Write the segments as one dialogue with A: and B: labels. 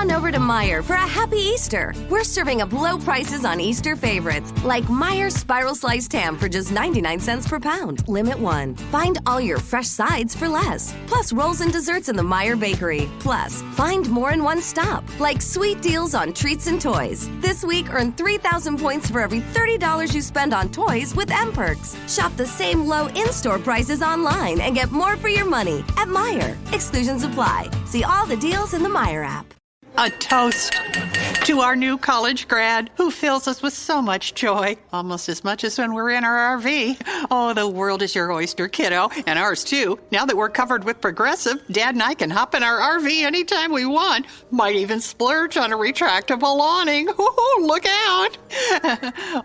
A: on over to Meijer for a happy Easter. We're serving up low prices on Easter favorites, like Meijer's Spiral Sliced Ham for just 99 cents per pound. Limit 1. Find all your fresh sides for less. Plus rolls and desserts in the Meijer Bakery. Plus, find more in one stop, like sweet deals on treats and toys. This week, earn 3,000 points for every $30 you spend on toys with M-Perks. Shop the same low in-store prices online and get more for your money at Meijer. Exclusions apply. See all the deals in the Meijer app.
B: A toast to our new college grad who fills us with so much joy, almost as much as when we're in our RV. Oh, the world is your oyster, kiddo, and ours too. Now that we're covered with Progressive, Dad and I can hop in our RV anytime we want. Might even splurge on a retractable awning. Ooh, look out.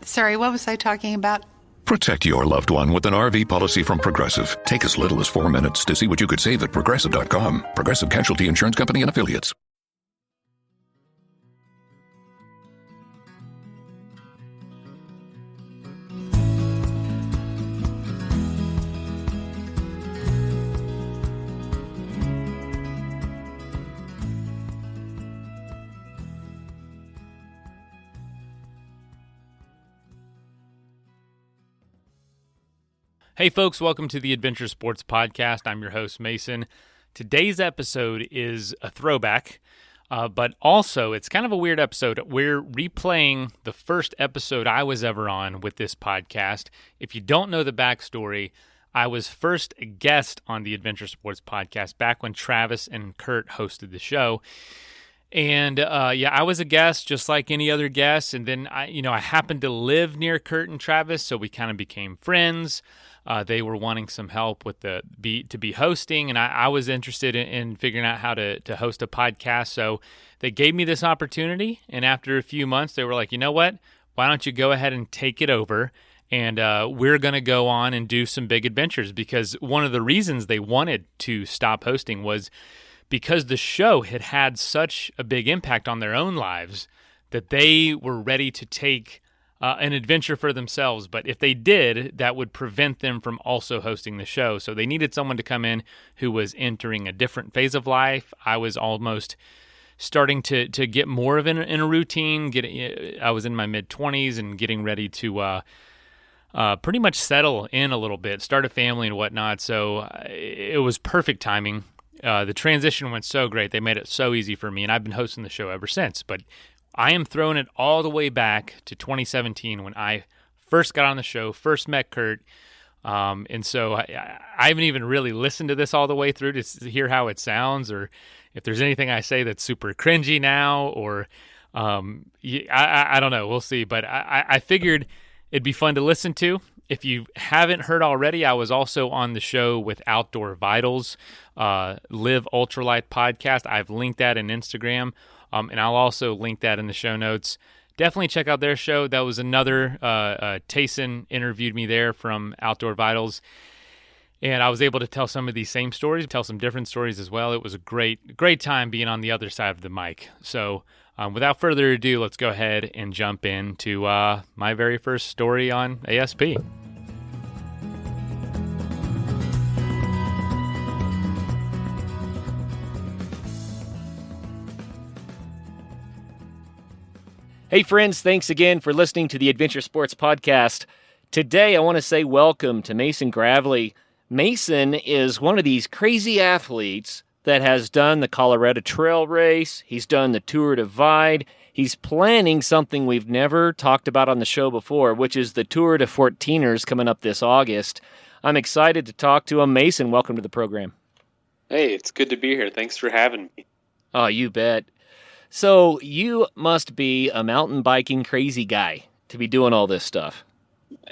B: Sorry, what was I talking about?
C: Protect your loved one with an RV policy from Progressive. Take as little as 4 minutes to see what you could save at Progressive.com. Progressive Casualty Insurance Company and Affiliates.
D: Hey folks, welcome to the Adventure Sports Podcast. I'm your host, Mason. Today's episode is a throwback, but also it's kind of a weird episode. We're replaying the first episode I was ever on with this podcast. If you don't know the backstory, I was first a guest on the Adventure Sports Podcast back when Travis and Kurt hosted the show. And I was a guest just like any other guest. And then I happened to live near Kurt and Travis, so we kind of became friends. They were wanting some help with to be hosting, and I was interested in figuring out how to host a podcast. So they gave me this opportunity, and after a few months, they were like, you know what? Why don't you go ahead and take it over? And we're going to go on and do some big adventures, because one of the reasons they wanted to stop hosting was because the show had had such a big impact on their own lives that they were ready to take an adventure for themselves. But if they did, that would prevent them from also hosting the show. So they needed someone to come in who was entering a different phase of life. I was almost starting to get more of in a routine. I was in my mid-20s and getting ready to pretty much settle in a little bit, start a family and whatnot. So it was perfect timing. The transition went so great. They made it so easy for me, and I've been hosting the show ever since. But I am throwing it all the way back to 2017 when I first got on the show, first met Kurt. And so I haven't even really listened to this all the way through to hear how it sounds, or if there's anything I say that's super cringy now, or I don't know. We'll see. But I figured it'd be fun to listen to. If you haven't heard already, I was also on the show with Outdoor Vitals, Live Ultralight podcast. I've linked that in Instagram, and I'll also link that in the show notes. Definitely check out their show. That was another, Tayson interviewed me there from Outdoor Vitals, and I was able to tell some of these same stories, tell some different stories as well. It was a great time being on the other side of the mic. So without further ado, let's go ahead and jump into my very first story on ASP.
E: Hey friends, thanks again for listening to the Adventure Sports Podcast. Today I want to say welcome to Mason Gravley. Mason is one of these crazy athletes that has done the Colorado Trail Race. He's done the Tour Divide. He's planning something we've never talked about on the show before, which is the Tour de 14ers coming up this August. I'm excited to talk to him. Mason, welcome to the program.
F: Hey, it's good to be here. Thanks for having me.
E: Oh, you bet. So you must be a mountain biking crazy guy to be doing all this stuff.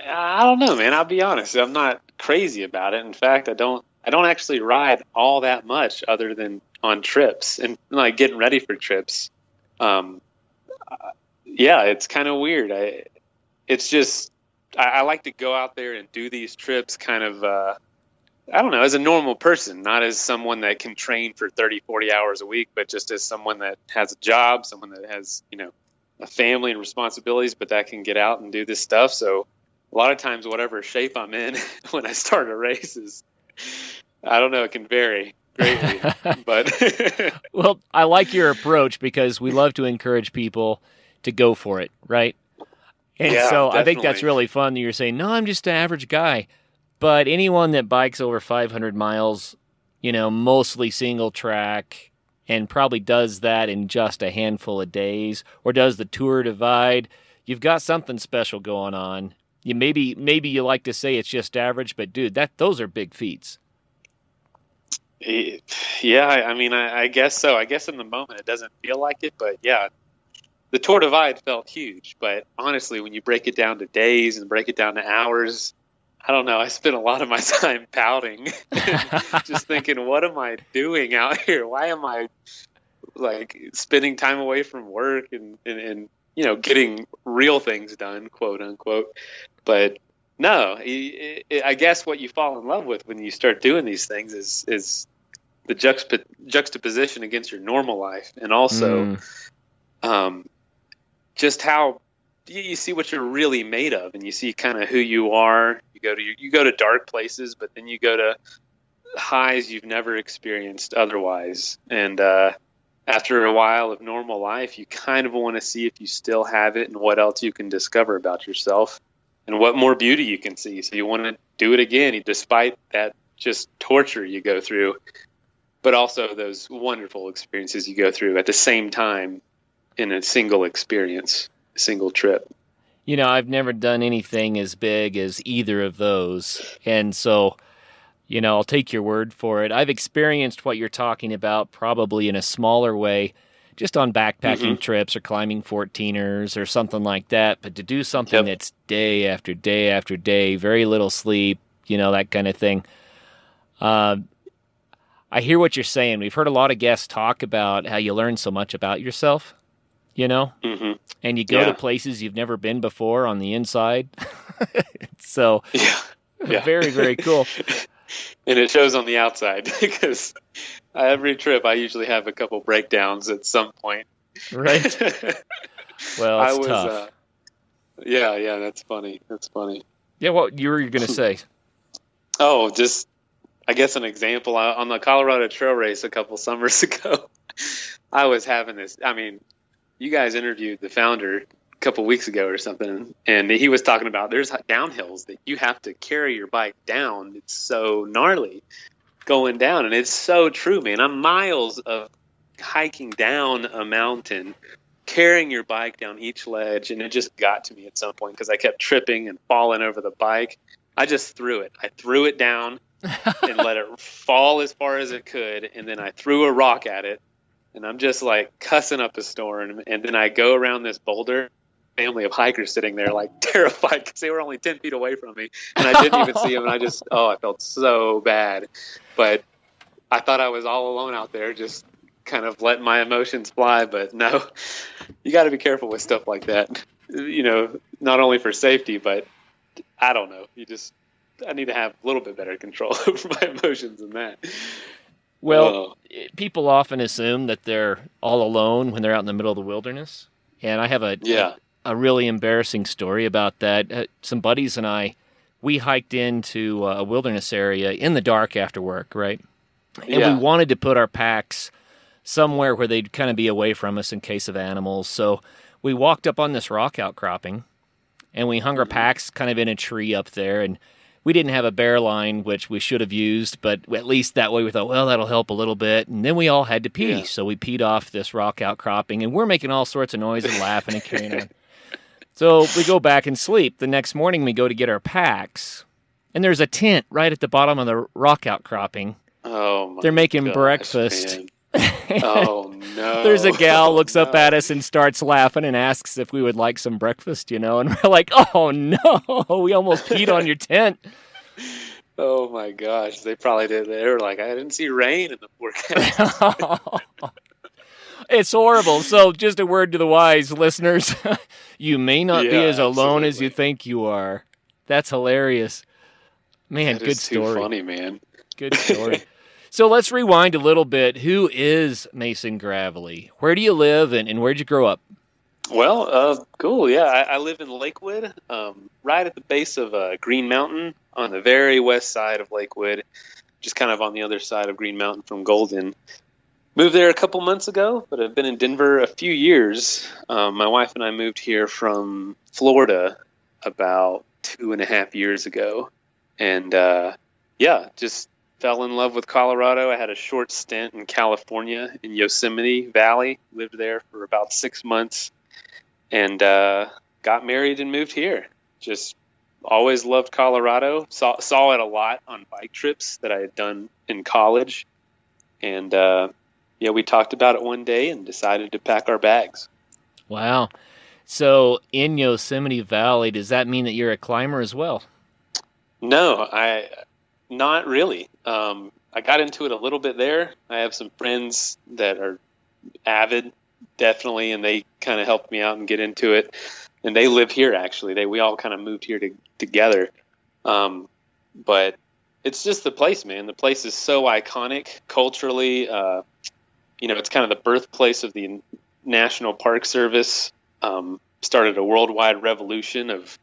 F: I don't know, man. I'll be honest. I'm not crazy about it. In fact, I don't actually ride all that much other than on trips and like getting ready for trips. Yeah, it's kind of weird. I like to go out there and do these trips kind of, I don't know, as a normal person, not as someone that can train for 30, 40 hours a week, but just as someone that has a job, someone that has, a family and responsibilities, but that can get out and do this stuff. So a lot of times, whatever shape I'm in when I start a race is, I don't know, it can vary. greatly. But
E: Well, I like your approach because we love to encourage people to go for it, right? And
F: yeah,
E: so I think that's
F: definitely.
E: really fun that you're saying, no, I'm just an average guy. But anyone that bikes over 500 miles, mostly single track, and probably does that in just a handful of days, or does the Tour Divide, you've got something special going on. Maybe you like to say it's just average, but dude, those are big feats.
F: Yeah, I mean, I guess so. I guess in the moment it doesn't feel like it, but yeah, the Tour Divide felt huge. But honestly, when you break it down to days and break it down to hours, I don't know. I spent a lot of my time pouting, just thinking, what am I doing out here? Why am I like spending time away from work and getting real things done, quote unquote. But no, I guess what you fall in love with when you start doing these things is the juxtaposition against your normal life, and also just how you see what you're really made of, and you see kind of who you are. You go to dark places, but then you go to highs you've never experienced otherwise, and after a while of normal life, you kind of want to see if you still have it and what else you can discover about yourself and what more beauty you can see. So you want to do it again, despite that just torture you go through, but also those wonderful experiences you go through at the same time in a single experience, a single trip.
E: I've never done anything as big as either of those. And so, I'll take your word for it. I've experienced what you're talking about probably in a smaller way, just on backpacking trips or climbing 14ers or something like that. But to do something that's day after day after day, very little sleep, that kind of thing. I hear what you're saying. We've heard a lot of guests talk about how you learn so much about yourself, and you go to places you've never been before on the inside. So very, very cool.
F: And it shows on the outside because every trip I usually have a couple breakdowns at some point.
E: Right. Well, it's tough.
F: Yeah, that's funny.
E: Yeah, what you were going to say?
F: Oh, just, I guess an example. On the Colorado Trail Race a couple summers ago, I was having this, you guys interviewed the founder a couple weeks ago or something, and he was talking about there's downhills that you have to carry your bike down. It's so gnarly going down, and it's so true, man. I'm miles of hiking down a mountain, carrying your bike down each ledge, and it just got to me at some point because I kept tripping and falling over the bike. I just threw it. I threw it down and let it fall as far as it could, and then I threw a rock at it, and I'm just like cussing up a storm, and then I go around this boulder, family of hikers sitting there like terrified because they were only 10 feet away from me, and I didn't even see them, and I felt so bad. But I thought I was all alone out there just kind of letting my emotions fly. But no, you got to be careful with stuff like that, not only for safety, but I don't know. I need to have a little bit better control over my emotions than that.
E: Well, people often assume that they're all alone when they're out in the middle of the wilderness. And I have a really embarrassing story about that. Some buddies and I, we hiked into a wilderness area in the dark after work, right? And we wanted to put our packs somewhere where they'd kind of be away from us in case of animals. So we walked up on this rock outcropping, and we hung our packs kind of in a tree up there, and we didn't have a bear line, which we should have used, but at least that way we thought, well, that'll help a little bit. And then we all had to pee, so we peed off this rock outcropping, and we're making all sorts of noise and laughing and carrying on. So we go back and sleep. The next morning we go to get our packs, and there's a tent right at the bottom of the rock outcropping.
F: Oh, my
E: They're making
F: gosh,
E: breakfast.
F: Man. Oh, no.
E: There's a gal looks up at us and starts laughing and asks if we would like some breakfast, and we're like, oh, no, we almost peed on your tent.
F: Oh, my gosh. They probably did. They were like, I didn't see rain in the forecast.
E: It's horrible. So just a word to the wise listeners. You may not be as alone as you think you are. That's hilarious. Man,
F: that
E: good story.
F: Too funny, man.
E: Good story. So let's rewind a little bit. Who is Mason Gravley? Where do you live, and where'd you grow up?
F: Well, cool. Yeah, I live in Lakewood, right at the base of Green Mountain on the very west side of Lakewood. just kind of on the other side of Green Mountain from Golden. Moved there a couple months ago, but I've been in Denver a few years. My wife and I moved here from Florida about 2.5 years ago. And just fell in love with Colorado. I had a short stint in California in Yosemite Valley, lived there for about 6 months, and got married and moved here. Just always loved Colorado. Saw it a lot on bike trips that I had done in college. And we talked about it one day and decided to pack our bags.
E: Wow. So in Yosemite Valley, does that mean that you're a climber as well?
F: No, not really. I got into it a little bit there. I have some friends that are avid, definitely, and they kind of helped me out and get into it. And they live here, actually. We all kind of moved here together. But it's just the place, man. The place is so iconic culturally. It's kind of the birthplace of the National Park Service. Started a worldwide revolution of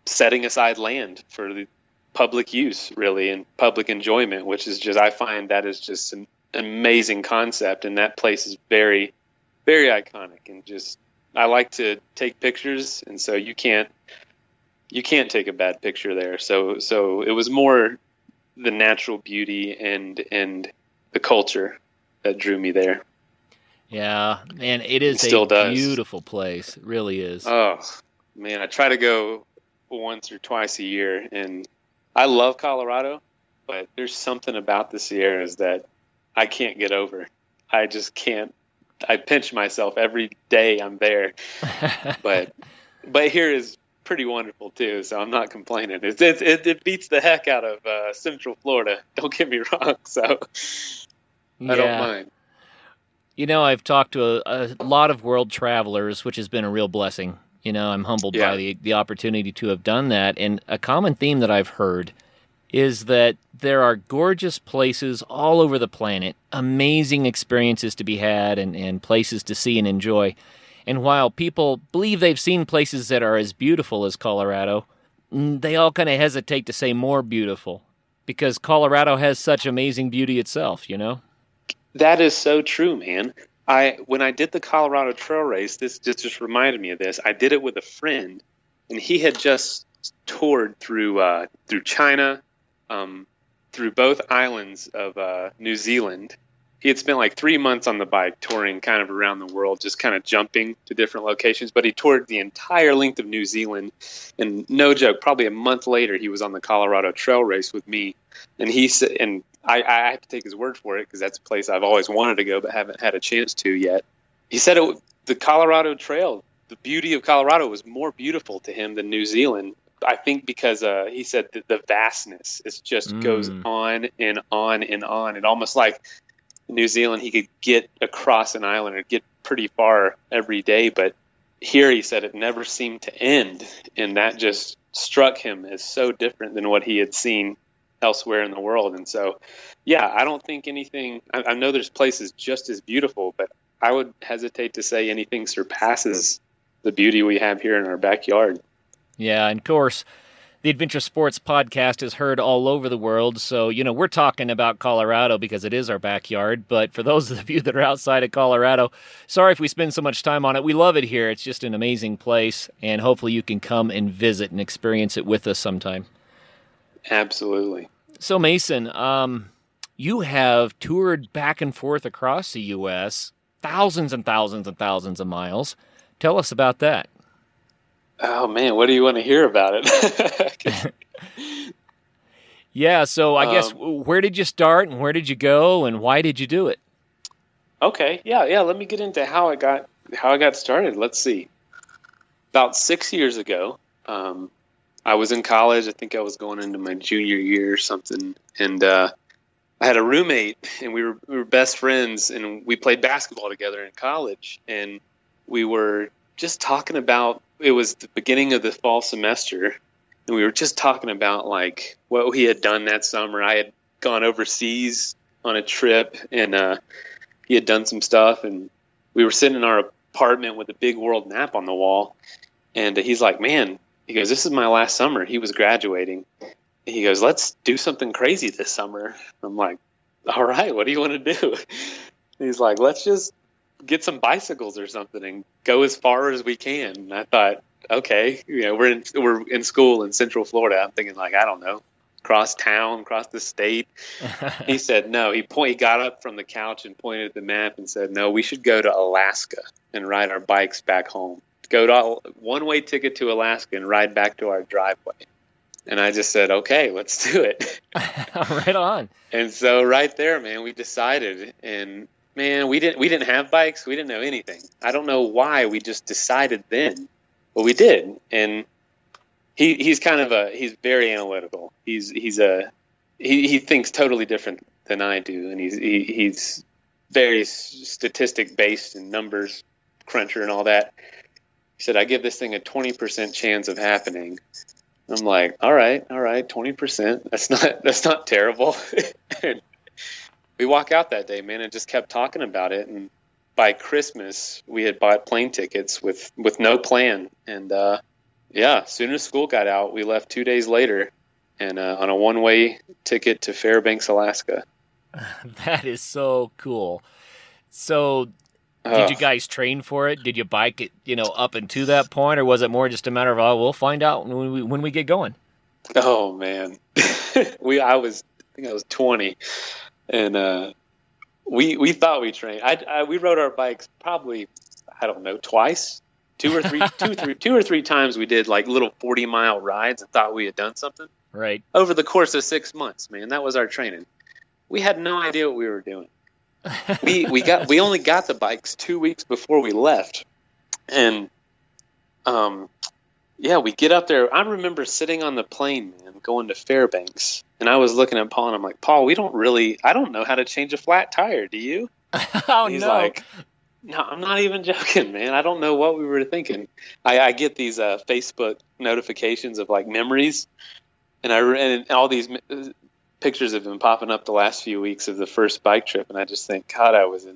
F: setting aside land for the public use, really, and public enjoyment, which is just, I find that is just an amazing concept. And that place is very, very iconic. And just, I like to take pictures. And so you can't take a bad picture there. So it was more the natural beauty and the culture that drew me there.
E: Yeah, man, it is
F: still
E: a
F: does.
E: Beautiful place. It really is.
F: Oh, man, I try to go once or twice a year, and I love Colorado, but there's something about the Sierras that I can't get over. I just can't. I pinch myself every day I'm there. but here is pretty wonderful too, so I'm not complaining. It beats the heck out of Central Florida. Don't get me wrong. So I don't mind.
E: I've talked to a lot of world travelers, which has been a real blessing. I'm humbled by the opportunity to have done that. And a common theme that I've heard is that there are gorgeous places all over the planet, amazing experiences to be had and places to see and enjoy. And while people believe they've seen places that are as beautiful as Colorado, they all kind of hesitate to say more beautiful because Colorado has such amazing beauty itself,
F: That is so true, man. When I did the Colorado Trail Race, this just reminded me of this. I did it with a friend, and he had just toured through China, through both islands of New Zealand. He had spent like 3 months on the bike touring kind of around the world, just kind of jumping to different locations. But he toured the entire length of New Zealand, and no joke, probably a month later, he was on the Colorado Trail Race with me, and he said, and I have to take his word for it because that's a place I've always wanted to go but haven't had a chance to yet. He said the Colorado Trail, the beauty of Colorado was more beautiful to him than New Zealand. I think because he said that the vastness just goes on and on and on. And almost like New Zealand, he could get across an island or get pretty far every day. But here he said it never seemed to end. And that just struck him as so different than what he had seen elsewhere in the world. And so, I don't think anything, I know there's places just as beautiful, but I would hesitate to say anything surpasses the beauty we have here in our backyard.
E: Yeah, and of course, the Adventure Sports Podcast is heard all over the world, so, we're talking about Colorado because it is our backyard, but for those of you that are outside of Colorado, sorry if we spend so much time on it. We love it here. It's just an amazing place, and hopefully you can come and visit and experience it with us sometime.
F: Absolutely.
E: So, Mason, you have toured back and forth across the U.S., thousands and thousands and thousands of miles. Tell us about that.
F: Oh, man, what do you want to hear about it?
E: Yeah, so I guess where did you start and where did you go and why did you do it?
F: Okay, yeah, let me get into how I got started. Let's see. About 6 years ago, I was in college. I think I was going into my junior year or something, and I had a roommate, and we were best friends, and we played basketball together in college, and we were just talking about, it was the beginning of the fall semester, and we were just talking about like what he had done that summer. I had gone overseas on a trip, and he had done some stuff, and we were sitting in our apartment with a big world map on the wall, and he's like, man, he goes, this is my last summer. He was graduating, he goes, let's do something crazy this summer. I'm like, all right, what do you want to do? He's like, let's just get some bicycles or something and go as far as we can. And I thought, okay, we're in school in Central Florida. I'm thinking like, I don't know, cross town, cross the state. He said, no, he got up from the couch and pointed at the map and said, no, we should go to Alaska and ride our bikes back home. Go to one-way ticket to Alaska and ride back to our driveway. And I just said, okay, let's do it.
E: Right on.
F: And so right there, man, we decided. And man, we didn't have bikes. We didn't know anything. I don't know why we just decided then, but we did. And he's very analytical. He thinks totally different than I do, and he's very statistic based and numbers cruncher and all that. He said, I give this thing a 20% chance of happening. I'm like, all right, 20%. That's not terrible. And we walk out that day, man, and just kept talking about it. And by Christmas, we had bought plane tickets with no plan. And as soon as school got out, we left 2 days later, and on a one-way ticket to Fairbanks, Alaska.
E: That is so cool. So did you guys train for it? Did you bike it, up and to that point, or was it more just a matter of, we'll find out when we get going?
F: Oh man, I think I was 20, and we thought we trained. We rode our bikes probably, I don't know, twice, two or three times. We did like little 40-mile rides and thought we had done something.
E: Right.
F: Over the course of 6 months, man, that was our training. We had no idea what we were doing. We only got the bikes 2 weeks before we left, and we get up there. I remember sitting on the plane, man, going to Fairbanks, and I was looking at Paul, and I'm like, Paul, I don't know how to change a flat tire. Do you? He's like, no, I'm not even joking, man. I don't know what we were thinking. I get these Facebook notifications of like memories, and all these pictures have been popping up the last few weeks of the first bike trip, and I just think, God, I was a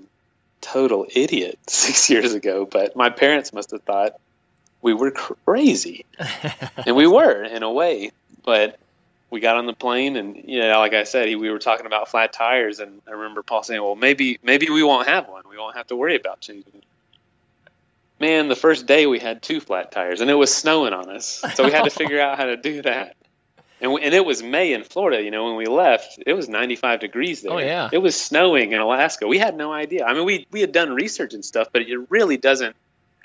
F: total idiot 6 years ago. But my parents must have thought we were crazy, and we were in a way. But we got on the plane, and like I said, we were talking about flat tires, and I remember Paul saying, "Well, maybe we won't have one. We won't have to worry about changing it." Man, the first day we had 2 flat tires, and it was snowing on us, so we had to figure out how to do that. And it was May in Florida, when we left, it was 95 degrees there.
E: Oh, yeah.
F: It was snowing in Alaska. We had no idea. I mean, we had done research and stuff, but it really doesn't.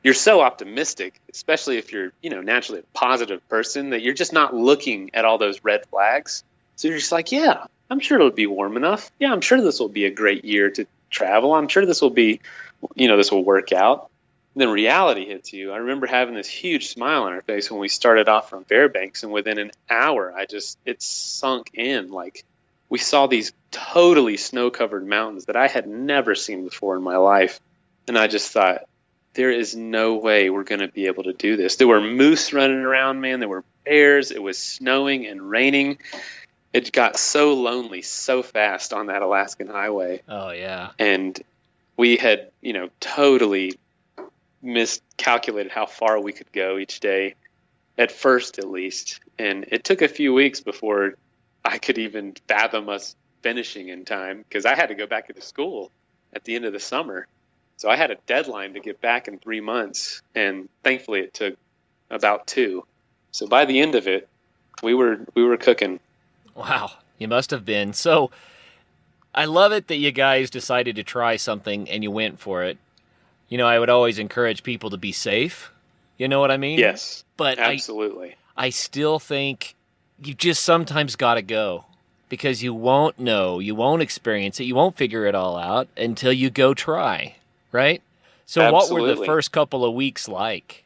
F: You're so optimistic, especially if you're, naturally a positive person, that you're just not looking at all those red flags. So you're just like, yeah, I'm sure it'll be warm enough. Yeah, I'm sure this will be a great year to travel. I'm sure this will be, this will work out. And then reality hits you. I remember having this huge smile on our face when we started off from Fairbanks, and within an hour, it sunk in. Like, we saw these totally snow-covered mountains that I had never seen before in my life. And I just thought, there is no way we're going to be able to do this. There were moose running around, man. There were bears. It was snowing and raining. It got so lonely so fast on that Alaskan highway.
E: Oh, yeah.
F: And we had, totally miscalculated how far we could go each day, at first at least. And it took a few weeks before I could even fathom us finishing in time, because I had to go back into school at the end of the summer. So I had a deadline to get back in 3 months, and thankfully it took about 2. So by the end of it, we were cooking.
E: Wow, you must have been. So I love it that you guys decided to try something and you went for it. I would always encourage people to be safe. You know what I mean?
F: Yes,
E: but
F: absolutely.
E: I still think you just sometimes got to go, because you won't know, you won't experience it, you won't figure it all out until you go try, right? So
F: Absolutely.
E: What were the first couple of weeks like?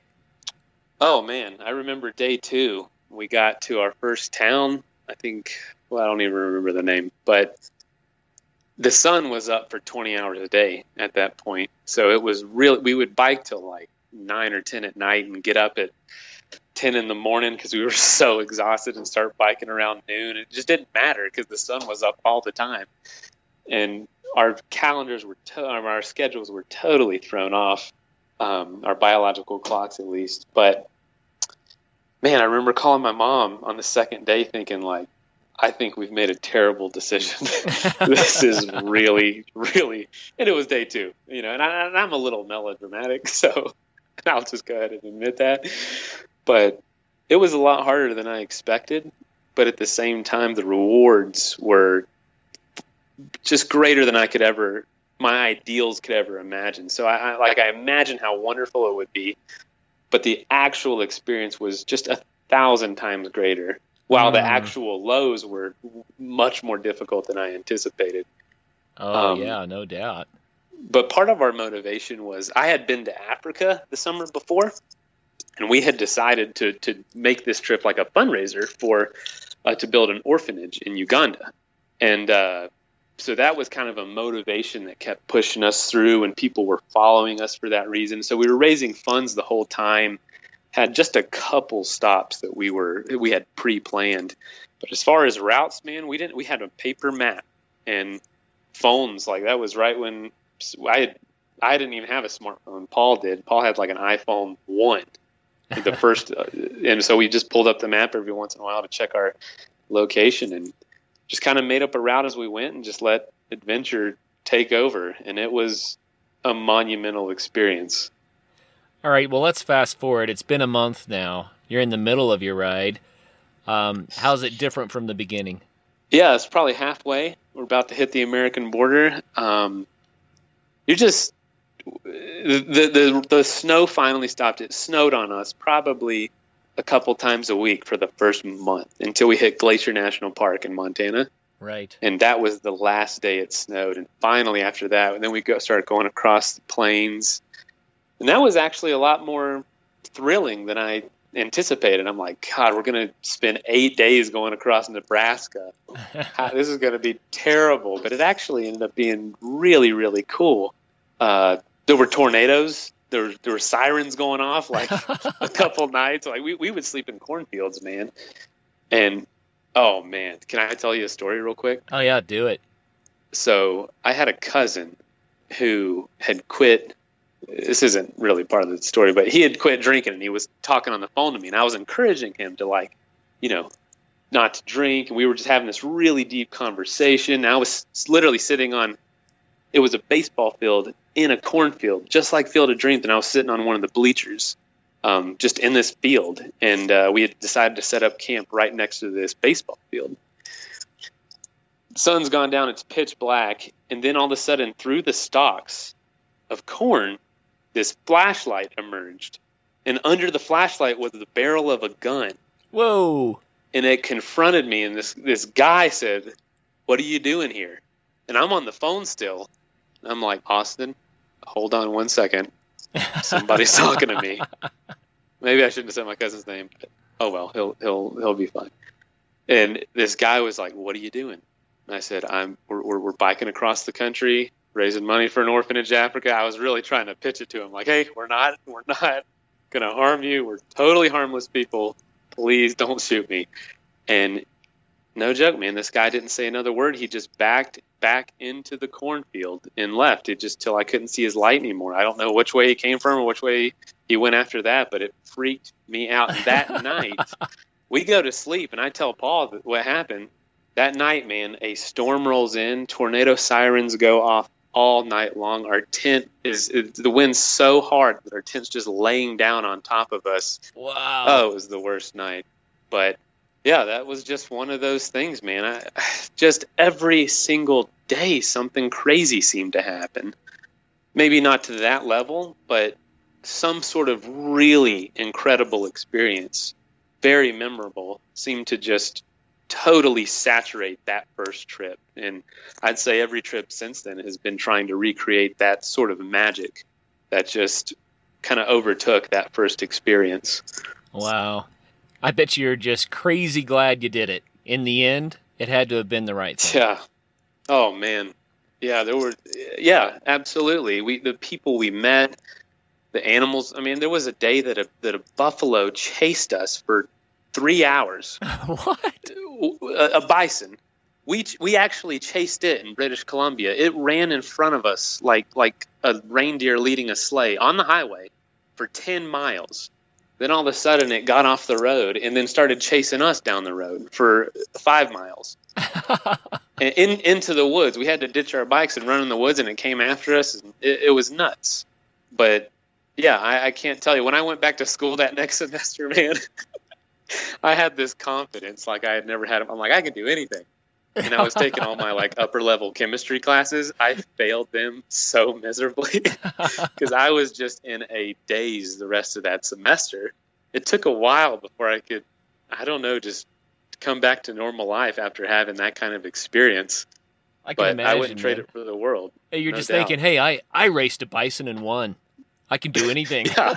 F: Oh, man, I remember day 2. We got to our first town. I don't even remember the name, but the sun was up for 20 hours a day at that point. So it was we would bike till like 9 or 10 at night and get up at 10 in the morning because we were so exhausted, and start biking around noon. It just didn't matter because the sun was up all the time. And our calendars were, our schedules were totally thrown off, our biological clocks at least. But man, I remember calling my mom on the second day thinking like, I think we've made a terrible decision. This is really, really, and it was day 2, and I'm a little melodramatic, so I'll just go ahead and admit that. But it was a lot harder than I expected. But at the same time, the rewards were just greater than my ideals could ever imagine. So I imagine how wonderful it would be, but the actual experience was just 1,000 times greater. While the actual lows were much more difficult than I anticipated.
E: Oh, yeah, no doubt.
F: But part of our motivation was I had been to Africa the summer before, and we had decided to make this trip like a fundraiser to build an orphanage in Uganda. And so that was kind of a motivation that kept pushing us through, and people were following us for that reason. So we were raising funds the whole time. Had just a couple stops that we had pre-planned, but as far as routes, man, we had a paper map and phones. Like that was right when I didn't even have a smartphone. Paul did. Paul had like an iPhone 1, the first, and so we just pulled up the map every once in a while to check our location and just kind of made up a route as we went and just let adventure take over. And it was a monumental experience.
E: All right, well, let's fast forward. It's been a month now. You're in the middle of your ride. How's it different from the beginning?
F: Yeah, it's probably halfway. We're about to hit the American border. You're just the snow finally stopped. It snowed on us probably a couple times a week for the first month until we hit Glacier National Park in Montana.
E: Right.
F: And that was the last day it snowed. And finally after that, and then we started going across the plains. And that was actually a lot more thrilling than I anticipated. I'm like, God, we're going to spend 8 days going across Nebraska. This is going to be terrible. But it actually ended up being really, really cool. There were tornadoes. There were sirens going off like a couple nights. Like we would sleep in cornfields, man. And, oh, man, can I tell you a story real quick?
E: Oh, yeah, do it.
F: So I had a cousin who had quit. This isn't really part of the story, but he had quit drinking and he was talking on the phone to me, and I was encouraging him to not to drink. And we were just having this really deep conversation. I was literally sitting it was a baseball field in a cornfield, just like Field of Dreams. And I was sitting on one of the bleachers, just in this field. And we had decided to set up camp right next to this baseball field. The sun's gone down. It's pitch black. And then all of a sudden through the stalks of corn, this flashlight emerged, and under the flashlight was the barrel of a gun.
E: Whoa.
F: And it confronted me, and this guy said, "What are you doing here?" And I'm on the phone still. I'm like, "Austin, hold on one second. Somebody's talking to me." Maybe I shouldn't have said my cousin's name, but oh well, he'll be fine. And this guy was like, "What are you doing?" And I said, we're biking across the country, raising money for an orphanage in Africa. I was really trying to pitch it to him like, hey, we're not going to harm you. We're totally harmless people. Please don't shoot me. And no joke, man, this guy didn't say another word. He just backed back into the cornfield and left it just till I couldn't see his light anymore. I don't know which way he came from or which way he went after that, but it freaked me out. And that night, we go to sleep, and I tell Paul what happened. That night, man, a storm rolls in, tornado sirens go off all night long. Our tent the wind's so hard that our tent's just laying down on top of us.
E: Wow.
F: Oh, it was the worst night. But yeah, that was just one of those things, man. Just every single day, something crazy seemed to happen. Maybe not to that level, but some sort of really incredible experience, very memorable, seemed to just totally saturate that first trip. And I'd say every trip since then has been trying to recreate that sort of magic that just kind of overtook that first experience.
E: Wow. I bet you're just crazy glad you did it. In the end, it had to have been the right thing.
F: Yeah. Oh, man. Yeah, absolutely. The people we met, the animals. I mean, there was a day that a buffalo chased us for 3 hours.
E: What?
F: A bison. We actually chased it in British Columbia. It ran in front of us like a reindeer leading a sleigh on the highway for 10 miles. Then all of a sudden it got off the road and then started chasing us down the road for 5 miles and into the woods. We had to ditch our bikes and run in the woods, and it came after us. And it was nuts. But yeah, I can't tell you. When I went back to school that next semester, man, I had this confidence like I had never had. I'm like, I can do anything. And I was taking all my like upper level chemistry classes. I failed them so miserably because I was just in a daze the rest of that semester. It took a while before I could, I don't know, just come back to normal life after having that kind of experience.
E: I can imagine,
F: I wouldn't trade it for the world.
E: Hey, you're
F: no
E: just
F: doubt.
E: thinking, hey, I raced a bison and won. I can do anything.
F: Yeah,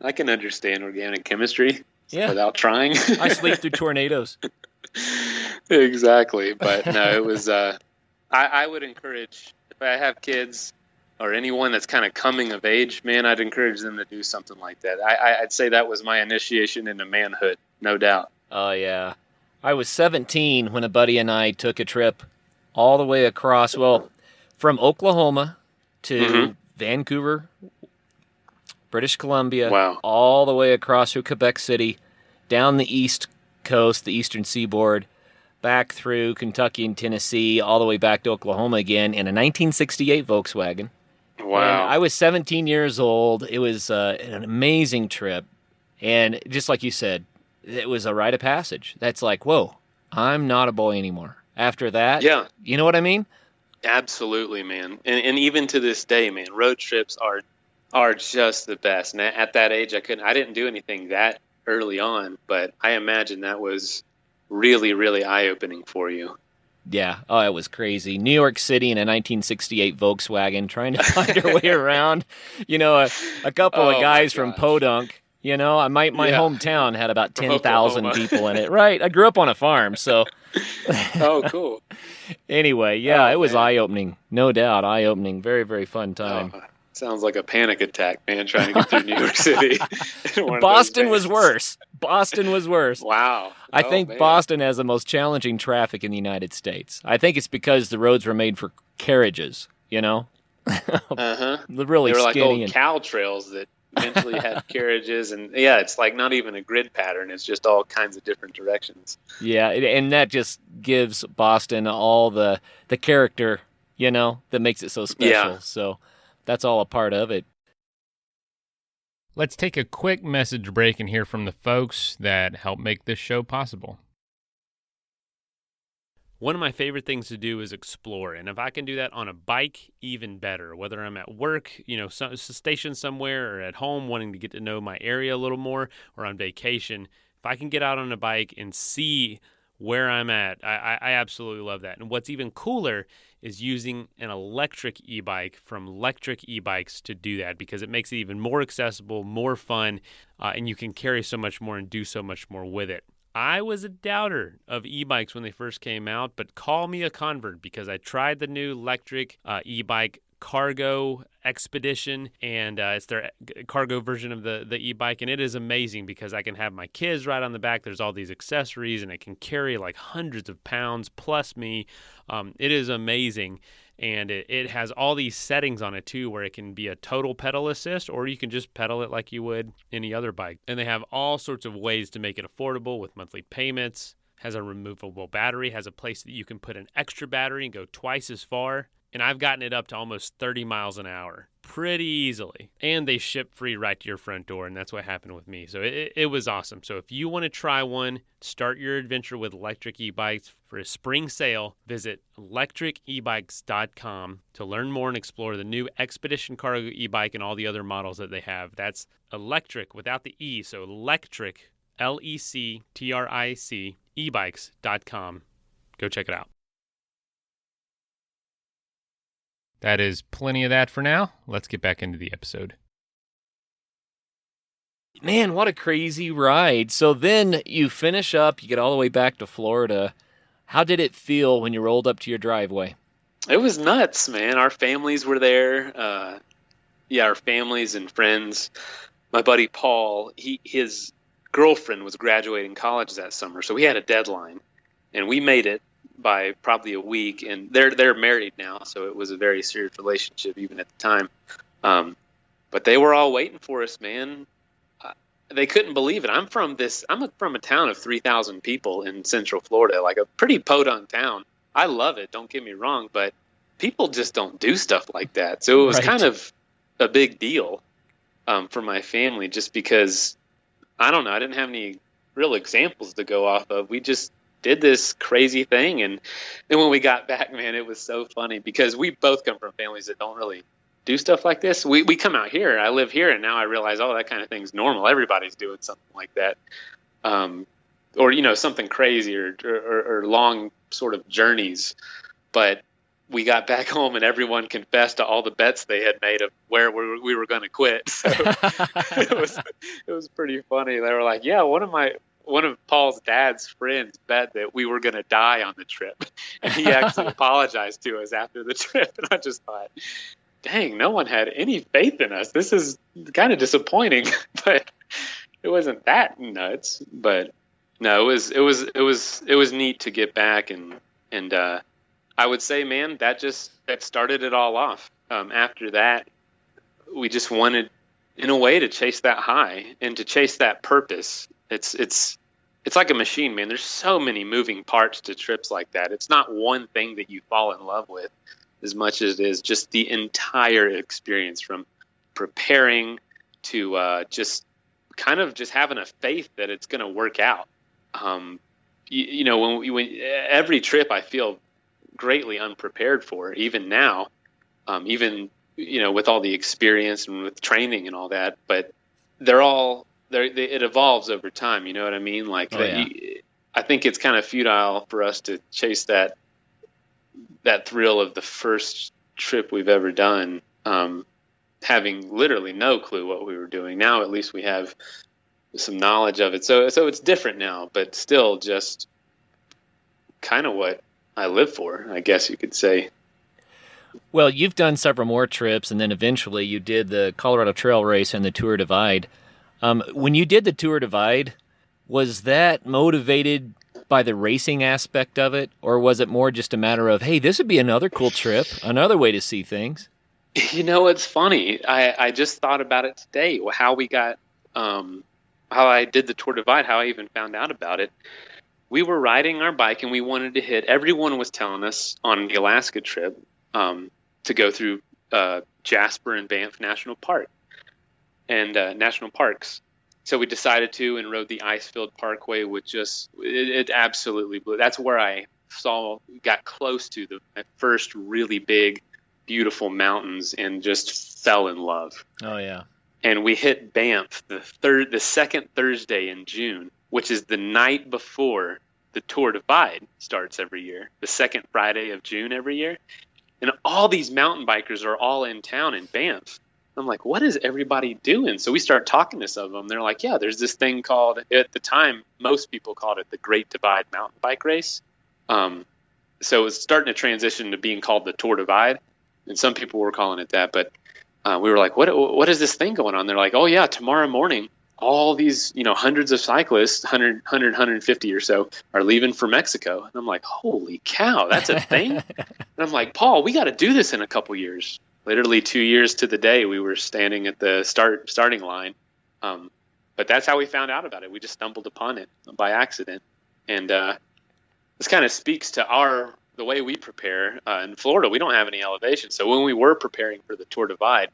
F: I can understand organic chemistry without trying.
E: I sleep through tornadoes.
F: Exactly. But no, it was, I would encourage, if I have kids or anyone that's kind of coming of age, man, I'd encourage them to do something like that. I'd say that was my initiation into manhood, no doubt.
E: Oh, yeah. I was 17 when a buddy and I took a trip all the way across, from Oklahoma to Vancouver, British Columbia, all the way across through Quebec City, down the east coast, the eastern seaboard, back through Kentucky and Tennessee, all the way back to Oklahoma again in a 1968 Volkswagen.
F: Wow.
E: And I was 17 years old. It was an amazing trip. And just like you said, it was a rite of passage. That's like, whoa, I'm not a boy anymore. After that, you know what I mean?
F: Absolutely, man. And even to this day, man, road trips are just the best. And at that age, I didn't do anything that early on, but I imagine that was really, really eye-opening for you.
E: Yeah. Oh, it was crazy. New York City in a 1968 Volkswagen, trying to find our way around. You know, a couple of guys from Podunk. You know, my hometown had about 10,000 people in it. Right. I grew up on a farm, so.
F: Oh, cool.
E: Anyway, it was eye-opening. No doubt, eye-opening. Very, very fun time.
F: Sounds like a panic attack, man, trying to get through New York City.
E: Boston was worse. Boston was worse.
F: Wow.
E: I think Boston has the most challenging traffic in the United States. I think it's because the roads were made for carriages, you know? Really
F: they were
E: skinny.
F: Like old cow trails that eventually had carriages. And, it's like not even a grid pattern. It's just all kinds of different directions.
E: Yeah, and that just gives Boston all the character, you know, that makes it so special.
F: Yeah.
E: So that's all a part of it.
D: Let's take a quick message break and hear from the folks that help make this show possible. One of my favorite things to do is explore, and if I can do that on a bike, even better. Whether I'm at work, stationed somewhere, or at home wanting to get to know my area a little more, or on vacation, if I can get out on a bike and see where I'm at, I absolutely love that. And what's even cooler is using an electric e-bike from Electric E-Bikes to do that, because it makes it even more accessible, more fun, and you can carry so much more and do so much more with it. I was a doubter of e-bikes when they first came out, but call me a convert, because I tried the new electric e-bike Cargo Expedition, and it's their cargo version of the e-bike, and it is amazing because I can have my kids ride on the back. There's all these accessories, and it can carry like hundreds of pounds plus me. It is amazing, and it has all these settings on it too, where it can be a total pedal assist, or you can just pedal it like you would any other bike. And they have all sorts of ways to make it affordable with monthly payments. Has a removable battery, has a place that you can put an extra battery and go twice as far. And I've gotten it up to almost 30 miles an hour pretty easily. And they ship free right to your front door, and that's what happened with me. So it was awesome. So if you want to try one, start your adventure with electric e-bikes for a spring sale, visit electricebikes.com to learn more and explore the new Expedition Cargo e-bike and all the other models that they have. That's electric without the E, so electric, Lectric, ebikes.com. Go check it out. That is plenty of that for now. Let's get back into the episode.
E: Man, what a crazy ride. So then you finish up, you get all the way back to Florida. How did it feel when you rolled up to your driveway?
F: It was nuts, man. Our families were there. Our families and friends. My buddy Paul, his girlfriend was graduating college that summer, so we had a deadline, and we made it by probably a week, and they're married now, so it was a very serious relationship even at the time. But they were all waiting for us, man. they couldn't believe it. I'm from a town of 3,000 people in Central Florida, like a pretty podunk town. I love it. Don't get me wrong, but people just don't do stuff like that. So it was kind of a big deal for my family, just because, I don't know, I didn't have any real examples to go off of. We just did this crazy thing. And then when we got back, man, it was so funny because we both come from families that don't really do stuff like this. We come out here, I live here, and now I realize, oh, that kind of thing's normal. Everybody's doing something like that. Or, you know, something crazy or long sort of journeys. But we got back home and everyone confessed to all the bets they had made of where we were going to quit. So it was pretty funny. They were like, yeah, one of Paul's dad's friends bet that we were going to die on the trip. And he actually apologized to us after the trip. And I just thought, dang, no one had any faith in us. This is kind of disappointing, but it wasn't that nuts. But no, it was neat to get back. And I would say, man, that started it all off. After that, we just wanted, in a way, to chase that high and to chase that purpose. It's like a machine, man. There's so many moving parts to trips like that. It's not one thing that you fall in love with as much as it is just the entire experience, from preparing to just having a faith that it's going to work out. You know, when every trip I feel greatly unprepared for, even now, even, you know, with all the experience and with training and all that, but it evolves over time. You know what I mean? Like, I think it's kind of futile for us to chase that thrill of the first trip we've ever done, having literally no clue what we were doing. Now, at least we have some knowledge of it. So it's different now, but still just kind of what I live for, I guess you could say.
E: Well, you've done several more trips, and then eventually you did the Colorado Trail Race and the Tour Divide. When you did the Tour Divide, was that motivated by the racing aspect of it, or was it more just a matter of, hey, this would be another cool trip, another way to see things?
F: You know, it's funny. I just thought about it today, how we got, how I did the Tour Divide, how I even found out about it. We were riding our bike and we wanted to hit, everyone was telling us on the Alaska trip to go through Jasper and Banff National Park and national parks. So we decided to, and rode the Icefield Parkway, which it absolutely blew. That's where I got close to my first really big, beautiful mountains and just fell in love.
E: Oh, yeah.
F: And we hit Banff the second Thursday in June, which is the night before the Tour Divide starts every year, the second Friday of June every year. And all these mountain bikers are all in town in Banff. I'm like, what is everybody doing? So we start talking to some of them. They're like, yeah, there's this thing called, at the time, most people called it the Great Divide Mountain Bike Race. So it's starting to transition to being called the Tour Divide. And some people were calling it that. But we were like, what is this thing going on? They're like, oh, yeah, tomorrow morning, all these, hundreds of cyclists, 150 or so, are leaving for Mexico. And I'm like, holy cow, that's a thing? And I'm like, Paul, we got to do this in a couple years. Literally 2 years to the day, we were standing at the starting line. But that's how we found out about it. We just stumbled upon it by accident. And this kind of speaks to the way we prepare. In Florida, we don't have any elevation. So when we were preparing for the Tour Divide,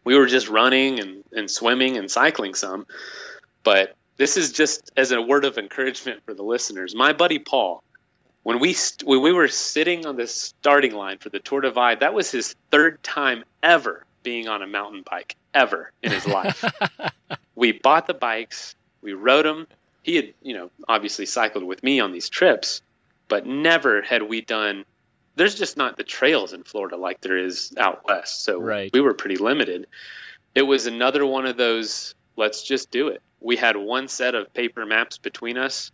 F: we were just running and swimming and cycling some. But this is just as a word of encouragement for the listeners. My buddy Paul, when we were sitting on the starting line for the Tour Divide, that was his third time ever being on a mountain bike, ever in his life. We bought the bikes, we rode them. He had, obviously cycled with me on these trips, but never had we done. There's just not the trails in Florida like there is out west. So We were pretty limited. It was another one of those, let's just do it. We had one set of paper maps between us,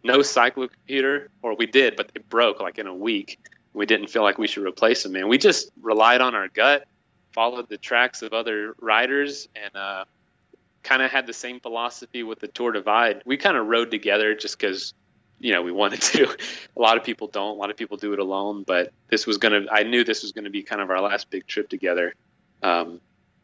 F: no cyclocomputer, or we did, but they broke like in a week. We didn't feel like we should replace them, man. We just relied on our gut, followed the tracks of other riders, and kind of had the same philosophy with the Tour Divide. We kind of rode together just because, we wanted to. A lot of people don't. A lot of people do it alone, but I knew this was going to be kind of our last big trip together.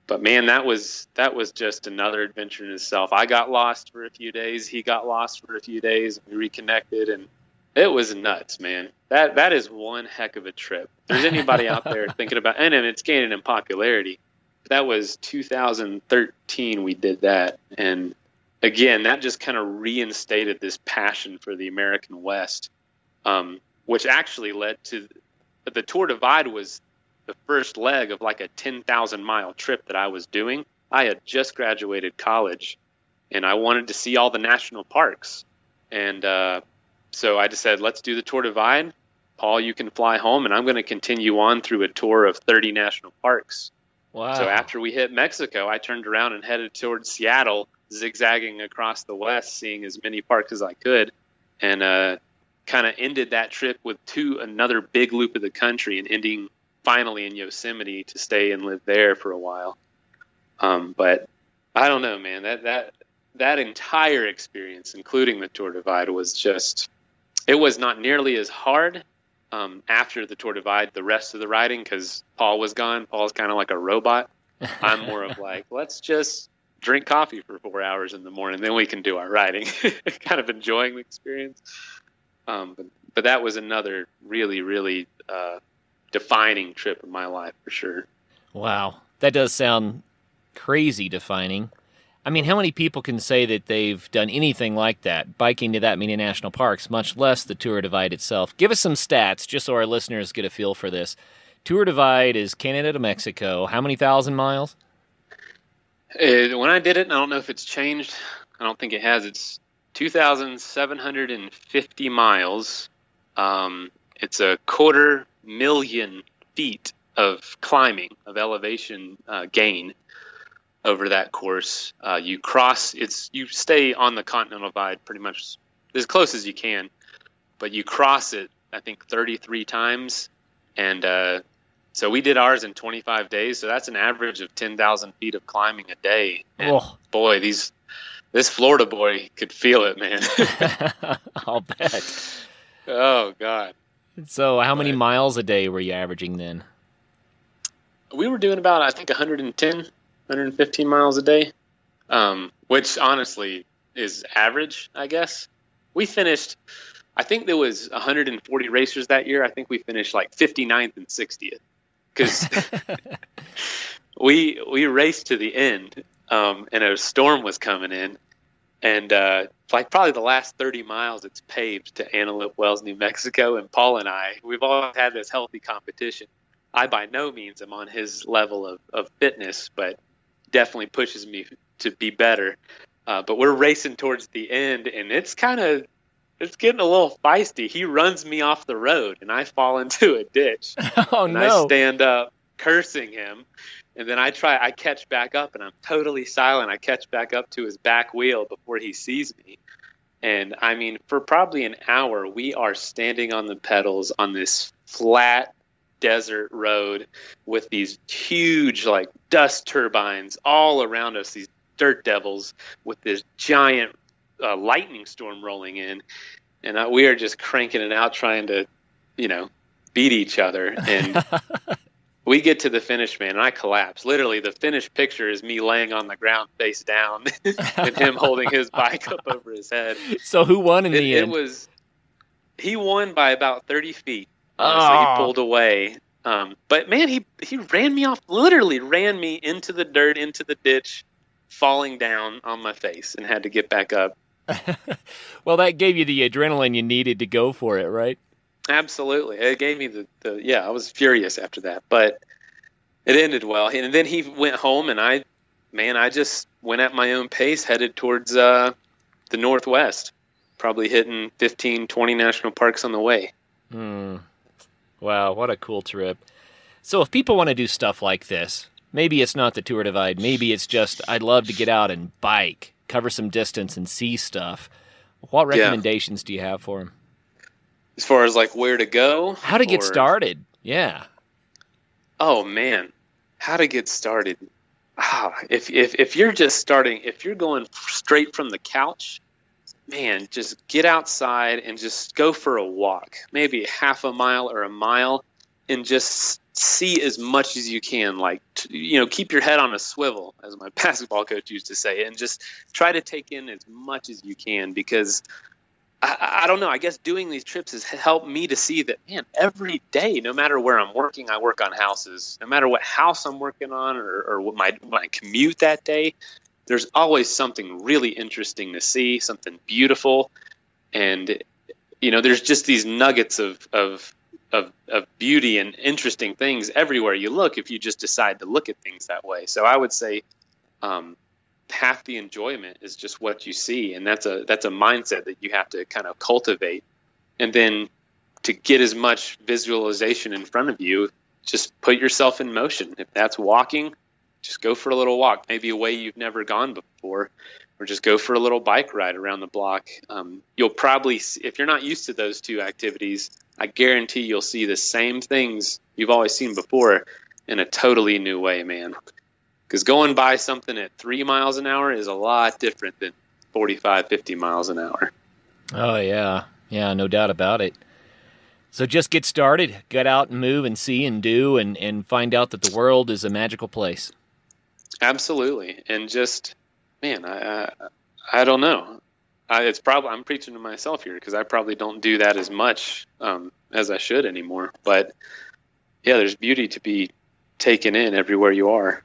F: But man, that was just another adventure in itself. I got lost for a few days. He got lost for a few days. We reconnected, and it was nuts, man. That is one heck of a trip. If there's anybody out there thinking about, and it's gaining in popularity. That was 2013 we did that. And again, that just kind of reinstated this passion for the American West, which actually led to the Tour Divide was the first leg of like a 10,000-mile trip that I was doing. I had just graduated college, and I wanted to see all the national parks. And so I just said, let's do the Tour Divide. Paul, you can fly home, and I'm going to continue on through a tour of 30 national parks.
E: Wow.
F: So after we hit Mexico, I turned around and headed towards Seattle, zigzagging across the West, seeing as many parks as I could, and kind of ended that trip with another big loop of the country, and ending finally in Yosemite to stay and live there for a while. But I don't know, man, that entire experience, including the Tour Divide, was just, it was not nearly as hard after the Tour Divide, the rest of the riding, because Paul was gone. Paul's kind of like a robot. I'm more of like, let's just drink coffee for 4 hours in the morning, then we can do our riding. Kind of enjoying the experience. But that was another really, really defining trip in my life for sure.
E: Wow. That does sound crazy defining. I mean, how many people can say that they've done anything like that, biking to that many national parks, much less the Tour Divide itself? Give us some stats, just so our listeners get a feel for this. Tour Divide is Canada to Mexico. How many thousand miles?
F: When I did it, and I don't know if it's changed. I don't think it has. It's 2,750 miles. It's 250,000 feet of climbing, of elevation gain over that course. You stay on the Continental Divide pretty much as close as you can, but you cross it, I think, 33 times. And so we did ours in 25 days. So that's an average of 10,000 feet of climbing a day. And boy, this Florida boy could feel it, man.
E: I'll bet.
F: Oh, God.
E: So how many miles a day were you averaging then?
F: We were doing about, I think, 115 miles a day, which honestly is average, I guess. We finished, I think there was 140 racers that year. I think we finished like 59th and 60th because we raced to the end, and a storm was coming in. And like probably the last 30 miles, it's paved to Antelope Wells, New Mexico. And Paul and we've always had this healthy competition. I by no means am on his level of fitness, but definitely pushes me to be better. But we're racing towards the end, and it's getting a little feisty. He runs me off the road, and I fall into a ditch.
E: Oh,
F: and
E: no.
F: I stand up cursing him. And then I catch back up, and I'm totally silent. I catch back up to his back wheel before he sees me. And I mean, for probably an hour, we are standing on the pedals on this flat desert road with these huge, like, dust turbines all around us, these dirt devils with this giant lightning storm rolling in. And we are just cranking it out, trying to, beat each other. And we get to the finish, man, and I collapse. Literally, the finished picture is me laying on the ground face down and him holding his bike up over his head.
E: So who won in the end?
F: He won by about 30 feet. So he pulled away. But, man, he ran me off, literally ran me into the dirt, into the ditch, falling down on my face, and had to get back up.
E: Well, that gave you the adrenaline you needed to go for it, right?
F: Absolutely. It gave me I was furious after that, but it ended well. And then he went home, and I just went at my own pace, headed towards the Northwest, probably hitting 15, 20 national parks on the way.
E: Wow, what a cool trip. So if people want to do stuff like this, maybe it's not the Tour Divide, maybe it's just, I'd love to get out and bike, cover some distance and see stuff. What recommendations do you have for them?
F: As far as like where to go?
E: How to get started. Yeah.
F: Oh man. How to get started. If you're just starting, if you're going straight from the couch, man, just get outside and just go for a walk, maybe half a mile or a mile, and just see as much as you can. Like, keep your head on a swivel, as my basketball coach used to say, and just try to take in as much as you can, because I don't know, I guess doing these trips has helped me to see that, man, every day, no matter where I'm working, I work on houses. No matter what house I'm working on or what my commute that day, there's always something really interesting to see, something beautiful. And, there's just these nuggets of beauty and interesting things everywhere you look if you just decide to look at things that way. So I would say half the enjoyment is just what you see, and that's a mindset that you have to kind of cultivate. And then to get as much visualization in front of you, just put yourself in motion. If that's walking, just go for a little walk, maybe a way you've never gone before, or just go for a little bike ride around the block. You'll probably, if you're not used to those two activities, I guarantee you'll see the same things you've always seen before in a totally new way, man. Because going by something at 3 miles an hour is a lot different than 45, 50 miles an hour.
E: Oh, yeah. Yeah, no doubt about it. So just get started, get out and move and see and do and find out that the world is a magical place.
F: Absolutely. And just, man, I don't know. I'm preaching to myself here, because I probably don't do that as much as I should anymore. But yeah, there's beauty to be taken in everywhere you are.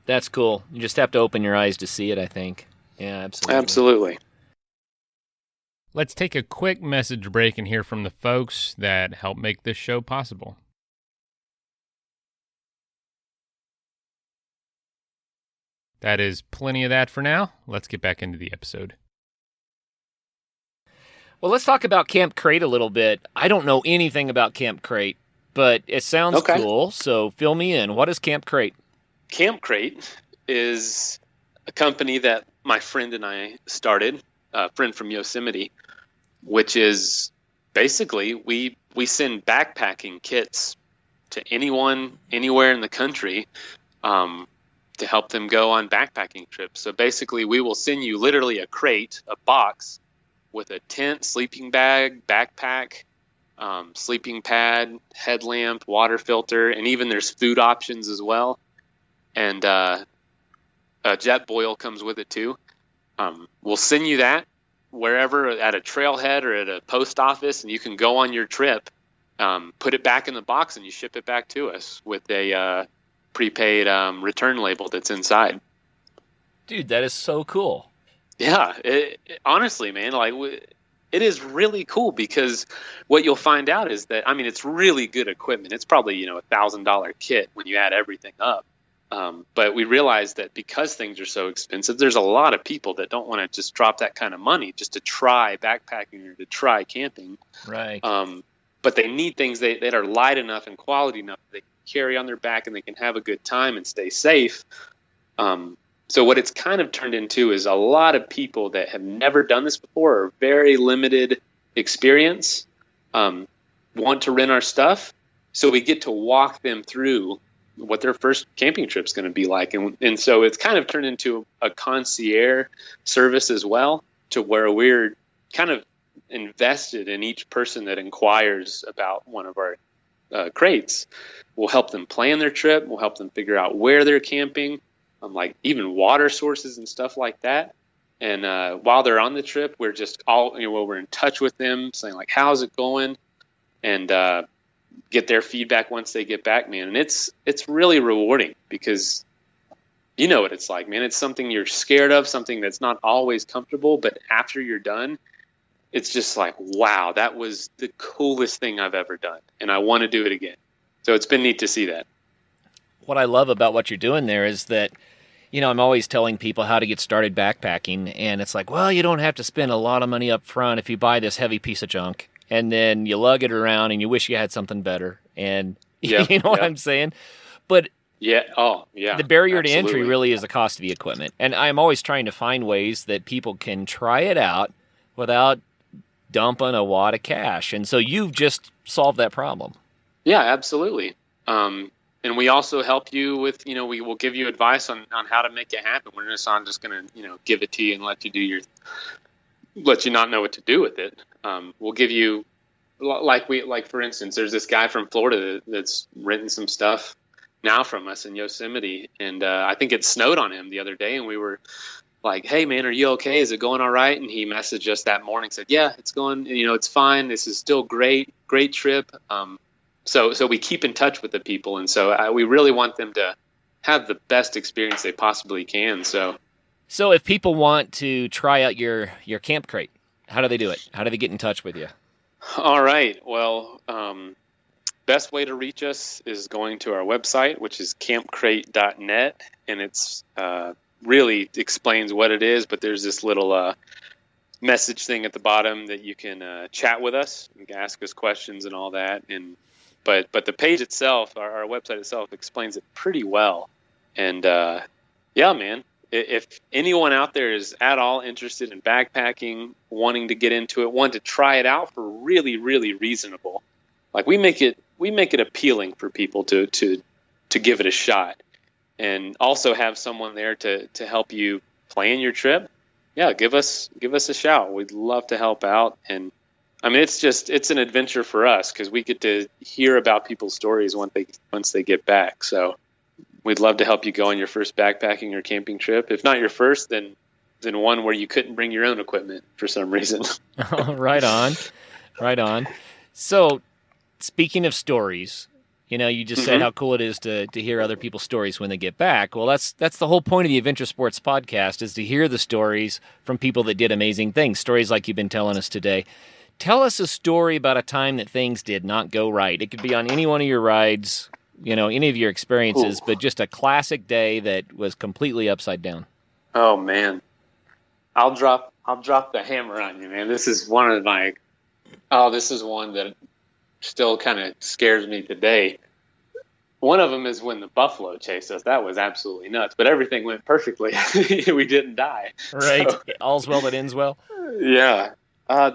E: That's cool. You just have to open your eyes to see it, I think. Yeah, absolutely.
F: Absolutely.
D: Let's take a quick message break and hear from the folks that help make this show possible. That is plenty of that for now. Let's get back into the episode.
E: Well, let's talk about Camp Crate a little bit. I don't know anything about Camp Crate, but it sounds cool, so fill me in. What is Camp Crate? Camp
F: Crate is a company that my friend and I started, a friend from Yosemite, which is basically we send backpacking kits to anyone, anywhere in the country, to help them go on backpacking trips. So basically we will send you literally a crate, a box with a tent, sleeping bag, backpack, sleeping pad, headlamp, water filter, and even there's food options as well. And a jet boil comes with it too. We'll send you that wherever, at a trailhead or at a post office, and you can go on your trip, put it back in the box, and you ship it back to us with a prepaid return label that's inside.
E: Dude, that is so cool.
F: Yeah, honestly, man, like it is really cool, because what you'll find out is that, I mean, it's really good equipment. It's probably, $1,000 kit when you add everything up. But we realize that because things are so expensive, there's a lot of people that don't want to just drop that kind of money just to try backpacking or to try camping.
E: Right.
F: But they need things that are light enough and quality enough that they can carry on their back and they can have a good time and stay safe. So what it's kind of turned into is a lot of people that have never done this before, or very limited experience, want to rent our stuff. So we get to walk them through what their first camping trip is going to be like. And so it's kind of turned into a concierge service as well, to where we're kind of invested in each person that inquires about one of our crates. We'll help them plan their trip. We'll help them figure out where they're camping, like even water sources and stuff like that. And while they're on the trip, we're just we're in touch with them, saying like, how's it going? And get their feedback once they get back, man. And it's really rewarding, because you know what it's like, man. It's something you're scared of, something that's not always comfortable, but after you're done, it's just like, wow, that was the coolest thing I've ever done, and I want to do it again. So it's been neat to see that.
E: What I love about what you're doing there is that, I'm always telling people how to get started backpacking, and it's like, well, you don't have to spend a lot of money up front if you buy this heavy piece of junk, and then you lug it around and you wish you had something better. And you know what I'm saying? But
F: the
E: barrier to entry really is the cost of the equipment. And I'm always trying to find ways that people can try it out without dumping a wad of cash. And so you've just solved that problem.
F: Yeah, absolutely. And we also help you with, we will give you advice on how to make it happen. We're just going to, give it to you and let you not know what to do with it. We'll give you like for instance, there's this guy from Florida that's renting some stuff now from us in Yosemite, and I think it snowed on him the other day, and we were like, "Hey man, are you okay? Is it going all right?" And he messaged us that morning, said, "Yeah, it's going. It's fine. This is still great trip." So we keep in touch with the people, and so we really want them to have the best experience they possibly can. So
E: if people want to try out your camp crate, how do they do it? How do they get in touch with you?
F: All right. Well, best way to reach us is going to our website, which is campcrate.net, and it's really explains what it is, but there's this little message thing at the bottom that you can chat with us. You can ask us questions and all that. But the page itself, our website itself, explains it pretty well. And yeah, man, if anyone out there is at all interested in backpacking, wanting to get into it, want to try it out for really, really reasonable, like we make it appealing for people to give it a shot, and also have someone there to help you plan your trip. Yeah, give us a shout. We'd love to help out. And I mean, it's an adventure for us because we get to hear about people's stories once they get back. So we'd love to help you go on your first backpacking or camping trip. If not your first, then one where you couldn't bring your own equipment for some reason.
E: Right on. So speaking of stories, you just said how cool it is to hear other people's stories when they get back. Well, that's the whole point of the Adventure Sports Podcast, is to hear the stories from people that did amazing things, stories like you've been telling us today. Tell us a story about a time that things did not go right. It could be on any one of your rides, any of your experiences, but just a classic day that was completely upside down.
F: Oh man, I'll drop the hammer on you, man. This is one that still kind of scares me today. One of them is when the buffalo chased us. That was absolutely nuts, but everything went perfectly. We didn't die.
E: Right.
F: So,
E: all's well that ends well.
F: Yeah.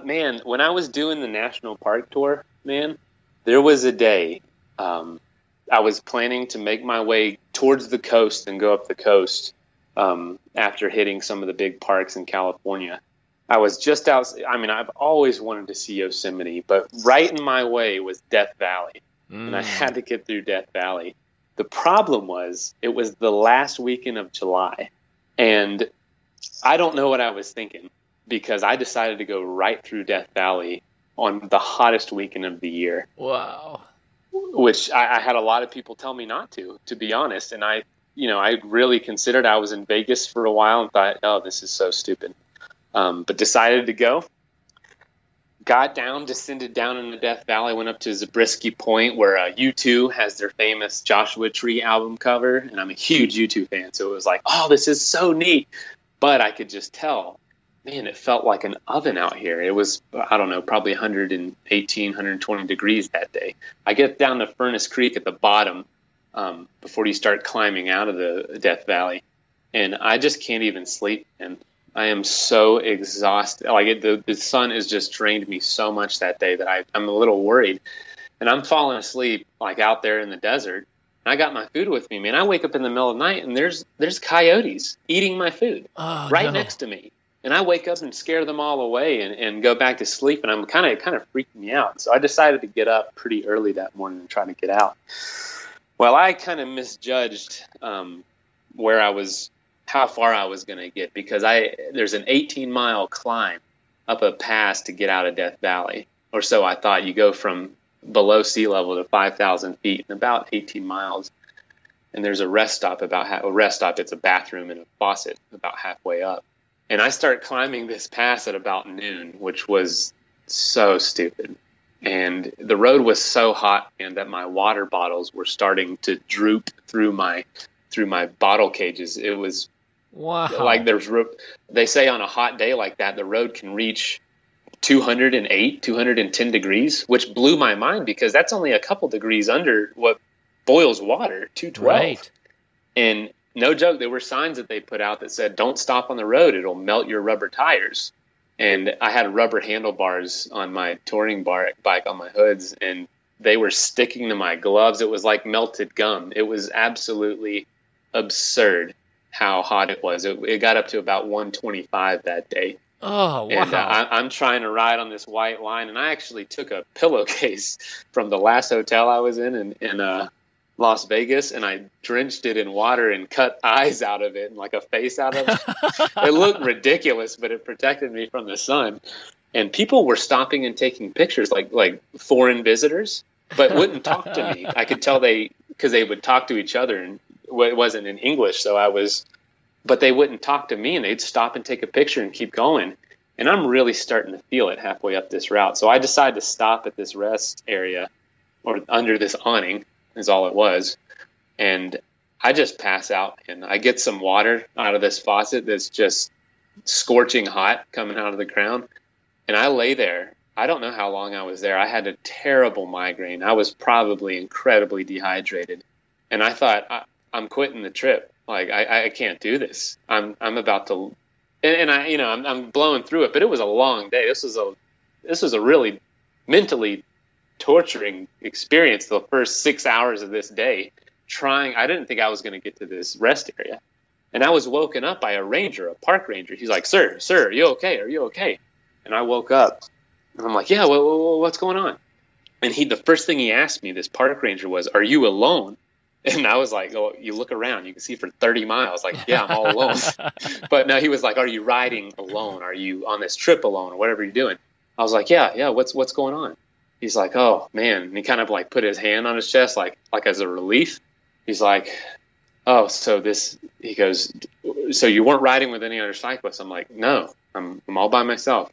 F: Man, when I was doing the national park tour, man, there was a day I was planning to make my way towards the coast and go up the coast after hitting some of the big parks in California. I was just out. I mean, I've always wanted to see Yosemite, but right in my way was Death Valley, and I had to get through Death Valley. The problem was it was the last weekend of July, and I don't know what I was thinking, because I decided to go right through Death Valley on the hottest weekend of the year.
E: Wow.
F: Which I had a lot of people tell me not to be honest. And I really considered. I was in Vegas for a while and thought, oh, this is so stupid. But decided to go. Got down, descended down into Death Valley, went up to Zabriskie Point, where U2 has their famous Joshua Tree album cover. And I'm a huge U2 fan. So it was like, oh, this is so neat. But I could just tell, man, it felt like an oven out here. It was, I don't know, probably 118, 120 degrees that day. I get down to Furnace Creek at the bottom before you start climbing out of the Death Valley. And I just can't even sleep. And I am so exhausted. Like the sun has just drained me so much that day that I'm a little worried. And I'm falling asleep like out there in the desert. And I got my food with me, man. I wake up in the middle of the night and there's coyotes eating my food next to me. And I wake up and scare them all away and go back to sleep. And I'm kind of freaking me out. So I decided to get up pretty early that morning and try to get out. Well, I kind of misjudged how far I was going to get, because there's an 18-mile climb up a pass to get out of Death Valley. Or so I thought. You go from below sea level to 5,000 feet in about 18 miles. And there's a rest stop it's a bathroom and a faucet about halfway up. And I start climbing this pass at about noon, which was so stupid. And the road was so hot, and that my water bottles were starting to droop through my bottle cages. It was like they say on a hot day like that, the road can reach 208, 210 degrees, which blew my mind, because that's only a couple degrees under what boils water, 212.
E: Right.
F: And no joke, there were signs that they put out that said, don't stop on the road, it'll melt your rubber tires. And I had rubber handlebars on my touring bike on my hoods, and they were sticking to my gloves. It was like melted gum. It was absolutely absurd how hot it was. It got up to about 125 that day.
E: Oh, wow.
F: And I'm trying to ride on this white line, and I actually took a pillowcase from the last hotel I was in Las Vegas, and I drenched it in water and cut eyes out of it and like a face out of it. It looked ridiculous, but it protected me from the sun. And people were stopping and taking pictures, like foreign visitors, but wouldn't talk to me. I could tell because they would talk to each other, and it wasn't in English, but they wouldn't talk to me, and they'd stop and take a picture and keep going. And I'm really starting to feel it halfway up this route. So I decided to stop at this rest area, or under this awning is all it was. And I just pass out, and I get some water out of this faucet that's just scorching hot coming out of the ground. And I lay there. I don't know how long I was there. I had a terrible migraine. I was probably incredibly dehydrated. And I thought, I'm quitting the trip. Like, I can't do this. I'm about to, and I'm blowing through it, but it was a long day. This was a really mentally torturing experience. The first 6 hours of this day I didn't think I was going to get to this rest area. And I was woken up by a park ranger. He's like, sir, are you okay? Are you okay? And I woke up, and I'm like, yeah, what's going on? And the first thing he asked me, this park ranger, was, are you alone? And I was like, oh, you look around, you can see for 30 miles. Like, yeah, I'm all alone. But no, he was like, are you riding alone? Are you on this trip alone, or whatever you're doing? I was like, yeah, what's going on? He's like, oh, man. And he kind of like put his hand on his chest, like as a relief. He's like, oh, he goes, so you weren't riding with any other cyclists? I'm like, no, I'm all by myself.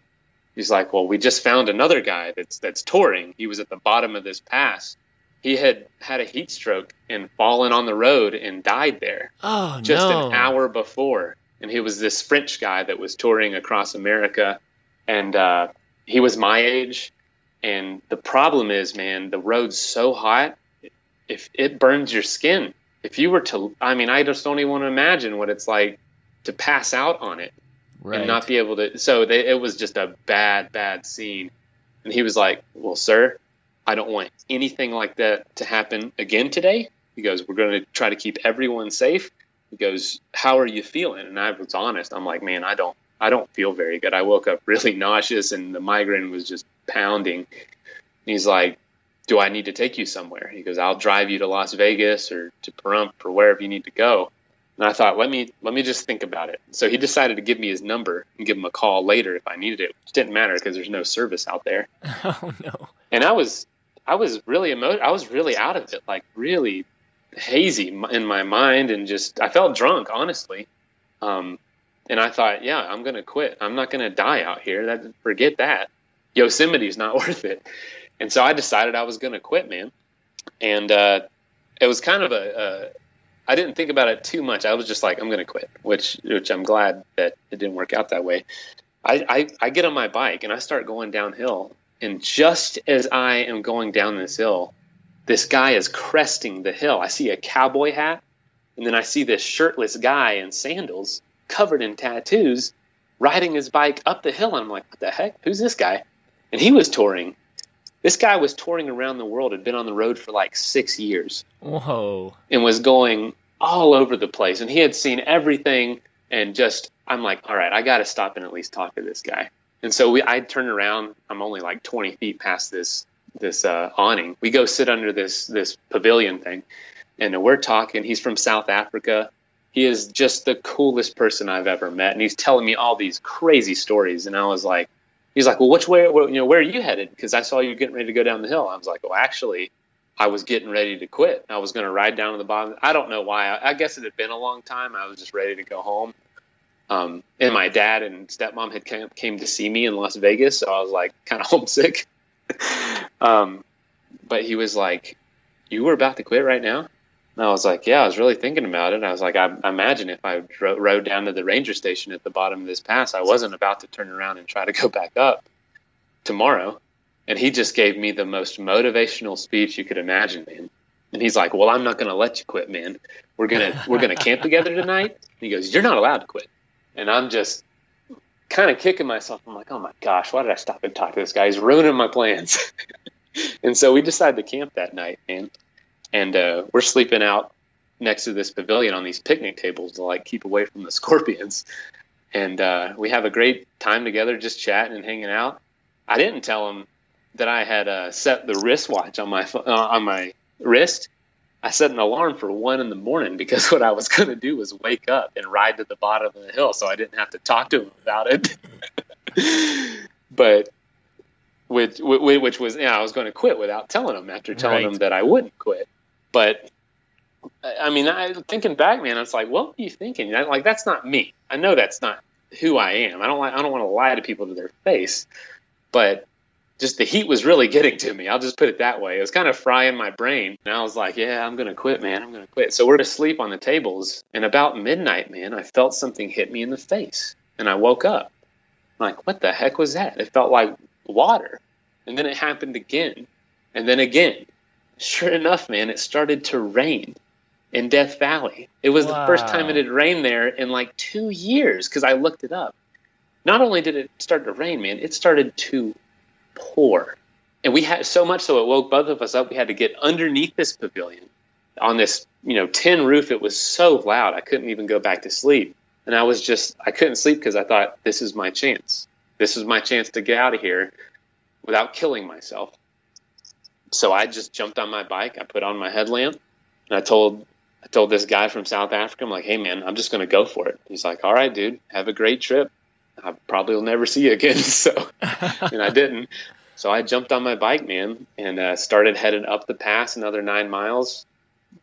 F: He's like, well, we just found another guy that's touring. He was at the bottom of this pass. He had a heat stroke and fallen on the road and died there.
E: Oh,
F: just
E: no.
F: an hour before. And he was this French guy that was touring across America. And he was my age. And the problem is, man, the road's so hot, if it burns your skin. If you were to, I just don't even want to imagine what it's like to pass out on it. Right. And not be able to. So it was just a bad scene. And he was like, well, sir, I don't want anything like that to happen again today. He goes, we're going to try to keep everyone safe. He goes, how are you feeling? And I was honest. I'm like, man, I don't feel very good. I woke up really nauseous, and the migraine was just pounding. And he's like, do I need to take you somewhere? He goes, I'll drive you to Las Vegas or to Pahrump or wherever you need to go. And I thought, let me just think about it. So he decided to give me his number and give him a call later if I needed it, which didn't matter because there's no service out there.
E: Oh, no.
F: And I was really I was really out of it, like really hazy in my mind, and just I felt drunk, honestly. And I thought, yeah, I'm going to quit. I'm not going to die out here. Forget that. Yosemite's not worth it. And so I decided I was going to quit, man. And it was kind of I didn't think about it too much. I was just like, I'm going to quit, which I'm glad that it didn't work out that way. I get on my bike and I start going downhill. And just as I am going down this hill, this guy is cresting the hill. I see a cowboy hat, and then I see this shirtless guy in sandals covered in tattoos riding his bike up the hill. And I'm like, what the heck? Who's this guy? And he was touring. This guy was touring around the world, had been on the road for like 6 years.
E: Whoa.
F: And was going all over the place. And he had seen everything. And I'm like, all right, I got to stop and at least talk to this guy. And so I turned around. I'm only like 20 feet past this awning. We go sit under this pavilion thing. And we're talking. He's from South Africa. He is just the coolest person I've ever met. And he's telling me all these crazy stories. And I was like, he's like, well, where are you headed? Because I saw you getting ready to go down the hill. I was like, well, actually, I was getting ready to quit. I was going to ride down to the bottom. I don't know why. I guess it had been a long time. I was just ready to go home. And my dad and stepmom had came to see me in Las Vegas. So I was like kind of homesick. But he was like, you were about to quit right now? And I was like, yeah, I was really thinking about it. I was like, I imagine if I rode down to the ranger station at the bottom of this pass, I wasn't about to turn around and try to go back up tomorrow. And he just gave me the most motivational speech you could imagine, man. And he's like, well, I'm not going to let you quit, man. We're going to camp together tonight. And he goes, you're not allowed to quit. And I'm just kind of kicking myself. I'm like, oh my gosh, why did I stop and talk to this guy? He's ruining my plans. And so we decided to camp that night, man. And we're sleeping out next to this pavilion on these picnic tables to like keep away from the scorpions. And we have a great time together, just chatting and hanging out. I didn't tell him that I had set the wristwatch on my wrist. I set an alarm for 1 a.m. because what I was going to do was wake up and ride to the bottom of the hill, so I didn't have to talk to him about it. But which was, I was going to quit without telling him after telling him that I wouldn't quit. But I mean, thinking back, man, I was like, what were you thinking? Like, that's not me. I know that's not who I am. I don't want to lie to people to their face, but just the heat was really getting to me. I'll just put it that way. It was kind of frying my brain. And I was like, yeah, I'm going to quit, man. I'm going to quit. So we're asleep on the tables. And about midnight, man, I felt something hit me in the face. And I woke up. I'm like, what the heck was that? It felt like water. And then it happened again. And then again. Sure enough, man, it started to rain in Death Valley. It was the first time it had rained there in like 2 years, because I looked it up. Not only did it start to rain, man, it started to pour. And we had so much so it woke both of us up. We had to get underneath this pavilion on this, tin roof. It was so loud I couldn't even go back to sleep. And I couldn't sleep because I thought, this is my chance. This is my chance to get out of here without killing myself. So I just jumped on my bike. I put on my headlamp, and I told this guy from South Africa, I'm like, hey man, I'm just going to go for it. He's like, all right, dude, have a great trip. I probably will never see you again. So, and I didn't. So I jumped on my bike, man, and started heading up the pass another 9 miles.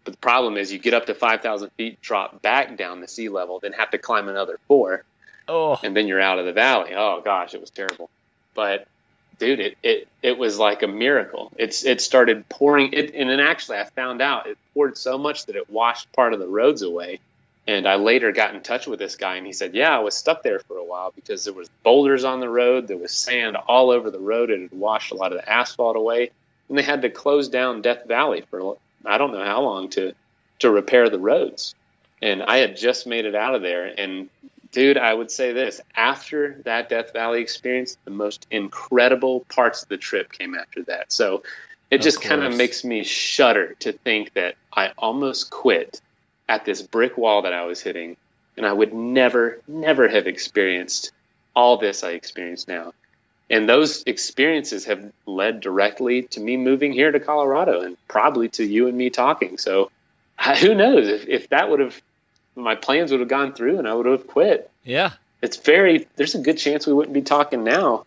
F: But the problem is you get up to 5,000 feet, drop back down to sea level, then have to climb another 4.
E: Oh.
F: And then you're out of the valley. Oh gosh, it was terrible. But dude, it was like a miracle. It started pouring. And then actually I found out it poured so much that it washed part of the roads away. And I later got in touch with this guy, and he said, yeah, I was stuck there for a while because there was boulders on the road. There was sand all over the road. It had washed a lot of the asphalt away. And they had to close down Death Valley for I don't know how long to repair the roads. And I had just made it out of there. And, dude, I would say this. After that Death Valley experience, the most incredible parts of the trip came after that. So it just kind of makes me shudder to think that I almost quit at this brick wall that I was hitting, and I would never have experienced all this I experience now. And those experiences have led directly to me moving here to Colorado, and probably to you and me talking. So who knows if that would have, my plans would have gone through and I would have quit.
E: Yeah.
F: There's a good chance we wouldn't be talking now.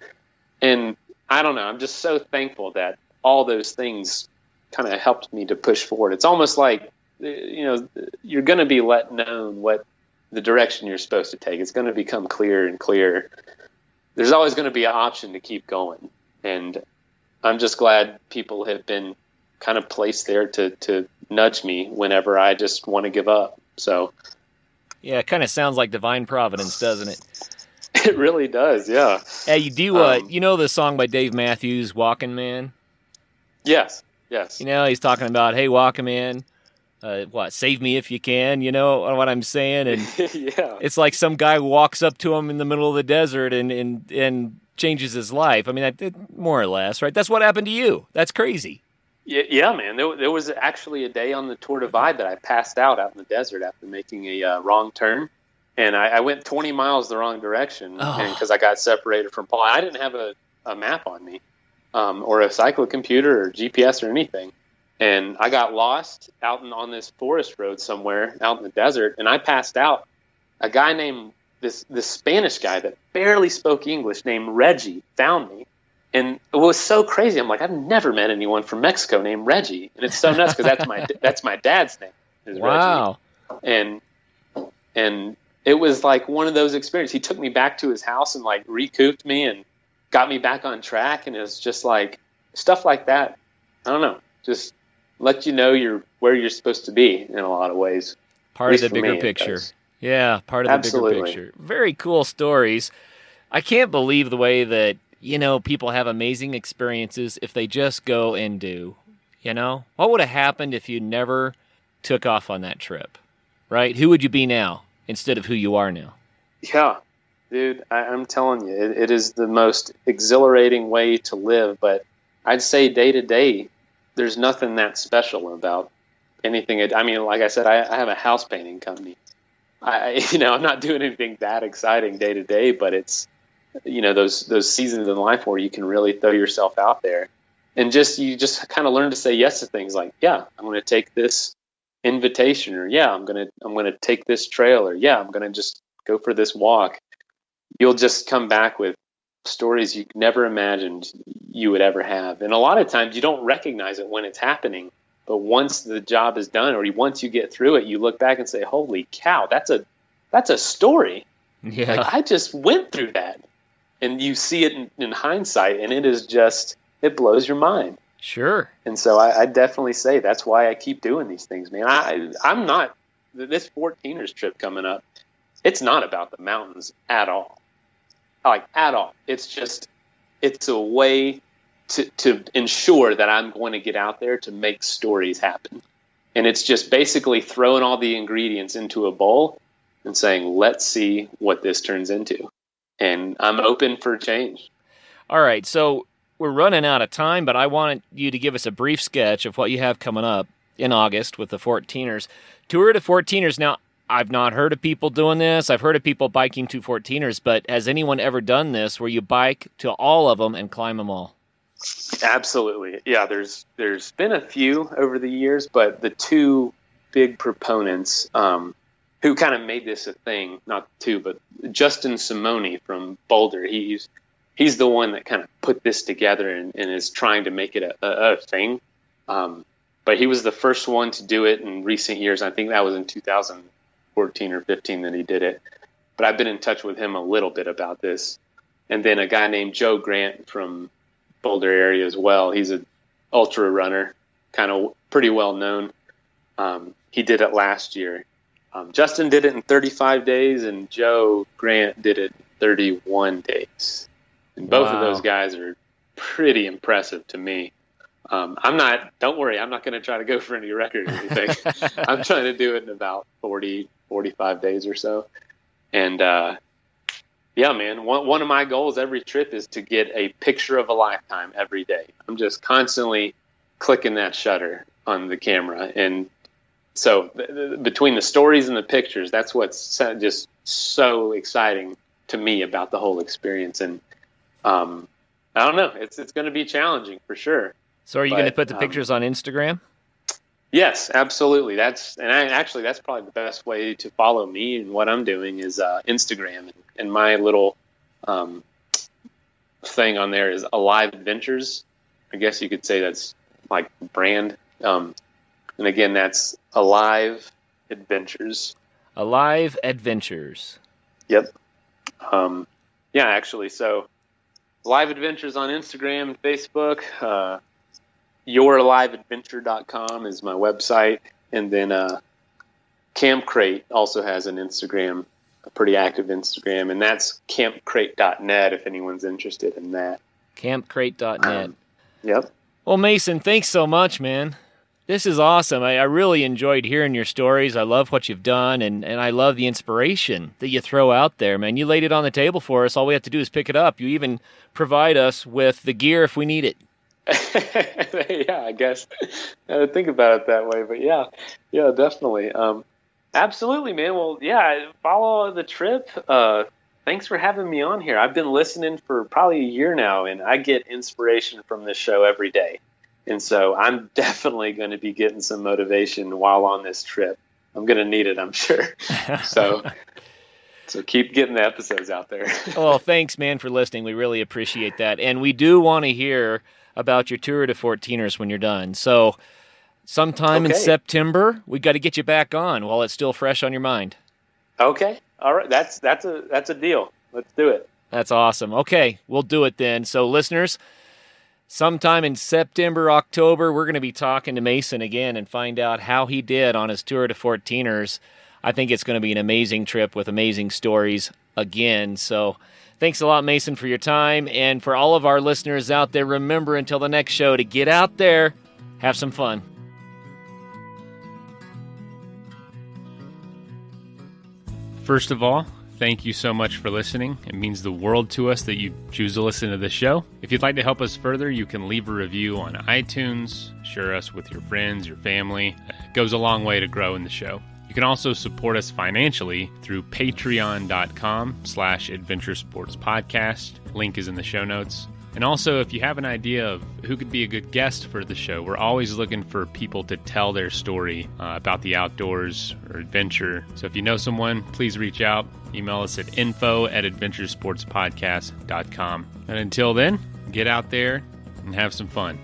F: And I don't know. I'm just so thankful that all those things kind of helped me to push forward. It's almost like, you're going to be let known what the direction you're supposed to take. It's going to become clearer and clearer. There's always going to be an option to keep going. And I'm just glad people have been kind of placed there to nudge me whenever I just want to give up. So
E: yeah, it kind of sounds like divine providence, doesn't it?
F: It really does. Yeah.
E: Hey, you do, you know the song by Dave Matthews, Walking Man?
F: Yes.
E: He's talking about, hey, Walking Man, save me if you can, you know what I'm saying? And
F: yeah.
E: It's like some guy walks up to him in the middle of the desert and changes his life. I mean, more or less, right? That's what happened to you. That's crazy.
F: Yeah, man. There was actually a day on the Tour Divide that I passed out in the desert after making a wrong turn. And I went 20 miles the wrong direction because I got separated from Paul. I didn't have a map on me or a cyclocomputer or GPS or anything. And I got lost out on this forest road somewhere out in the desert, and I passed out. A guy named this Spanish guy that barely spoke English named Reggie found me. And it was so crazy. I'm like, I've never met anyone from Mexico named Reggie. And it's so nuts because that's my dad's name is
E: wow.
F: Reggie. And it was like one of those experiences. He took me back to his house and like recouped me and got me back on track. And it was just like stuff like that. I don't know, just let you know where you're supposed to be in a lot of ways.
E: Part of the bigger picture. Yeah, part of the bigger picture. Very cool stories. I can't believe the way that, people have amazing experiences if they just go and do, What would have happened if you never took off on that trip, right? Who would you be now instead of who you are now?
F: Yeah, dude, I'm telling you, it is the most exhilarating way to live. But I'd say day to day, there's nothing that special about anything. I mean, like I said, I have a house painting company. I'm not doing anything that exciting day to day, but it's, those seasons in life where you can really throw yourself out there and you just kind of learn to say yes to things like, yeah, I'm going to take this invitation, or yeah, I'm going to take this trail, or yeah, I'm going to just go for this walk. You'll just come back with stories you never imagined you would ever have. And a lot of times you don't recognize it when it's happening, but once the job is done, or once you get through it, you look back and say, holy cow, that's a story.
E: Yeah.
F: Like, I just went through that. And you see it in hindsight, and it blows your mind.
E: Sure.
F: And so I definitely say that's why I keep doing these things, man. I'm not, this 14ers trip coming up, it's not about the mountains at all. Like, at all. It's a way to ensure that I'm going to get out there to make stories happen. And it's just basically throwing all the ingredients into a bowl and saying, let's see what this turns into. And I'm open for change.
E: All right, so we're running out of time, but I want you to give us a brief sketch of what you have coming up in August with the 14ers. Tour de 14ers. Now, I've not heard of people doing this. I've heard of people biking to 14ers, but has anyone ever done this where you bike to all of them and climb them all?
F: Absolutely. Yeah, there's been a few over the years, but the two big proponents who kind of made this a thing, not two, but Justin Simone from Boulder. He's the one that kind of put this together and is trying to make it a thing. But he was the first one to do it in recent years. I think that was in 2014 or 15 that he did it. But I've been in touch with him a little bit about this. And then a guy named Joe Grant from Boulder area as well. He's an ultra runner, kind of pretty well known. He did it last year. Justin did it in 35 days, and Joe Grant did it in 31 days. And both of those guys are pretty impressive to me. Don't worry, I'm not going to try to go for any record or anything. I'm trying to do it in about 40, 45 days or so. And, yeah, man, one of my goals every trip is to get a picture of a lifetime every day. I'm just constantly clicking that shutter on the camera. And so between the stories and the pictures, that's what's just so exciting to me about the whole experience. And I don't know, it's going to be challenging for sure.
E: So are you going to put the pictures on Instagram?
F: Yes, absolutely. That's probably the best way to follow me and what I'm doing is Instagram. And my little thing on there is Alive Adventures. I guess you could say that's like brand. And again, that's Alive Adventures.
E: Alive Adventures.
F: Yep. Yeah, actually. So Alive Adventures on Instagram and Facebook. YourAliveAdventure.com is my website. And then Camp Crate also has an Instagram, a pretty active Instagram. And that's campcrate.net if anyone's interested in that.
E: Campcrate.net.
F: Yep.
E: Well, Mason, thanks so much, man. This is awesome. I really enjoyed hearing your stories. I love what you've done, and I love the inspiration that you throw out there, man. You laid it on the table for us. All we have to do is pick it up. You even provide us with the gear if we need it.
F: Yeah, I guess. I would think about it that way, but yeah, definitely. Absolutely, man. Well, yeah, follow the trip. Thanks for having me on here. I've been listening for probably a year now, and I get inspiration from this show every day. And so I'm definitely going to be getting some motivation while on this trip. I'm going to need it, I'm sure. So keep getting the episodes out there.
E: Well, thanks, man, for listening. We really appreciate that. And we do want to hear about your Tour de 14ers when you're done. So sometime in September, we got to get you back on while it's still fresh on your mind.
F: Okay. All right. That's a deal. Let's do it.
E: That's awesome. Okay, we'll do it then. So listeners, sometime in September, October, we're going to be talking to Mason again and find out how he did on his Tour de 14ers. I think it's going to be an amazing trip with amazing stories again. So thanks a lot, Mason, for your time. And for all of our listeners out there, remember until the next show to get out there, have some fun.
D: First of all, thank you so much for listening. It means the world to us that you choose to listen to this show. If you'd like to help us further, you can leave a review on iTunes, share us with your friends, your family. It goes a long way to grow in the show. You can also support us financially through patreon.com/adventuresportspodcast. Link is in the show notes. And also, if you have an idea of who could be a good guest for the show, we're always looking for people to tell their story about the outdoors or adventure. So if you know someone, please reach out. Email us at info@adventuresportspodcast.com. And until then, get out there and have some fun.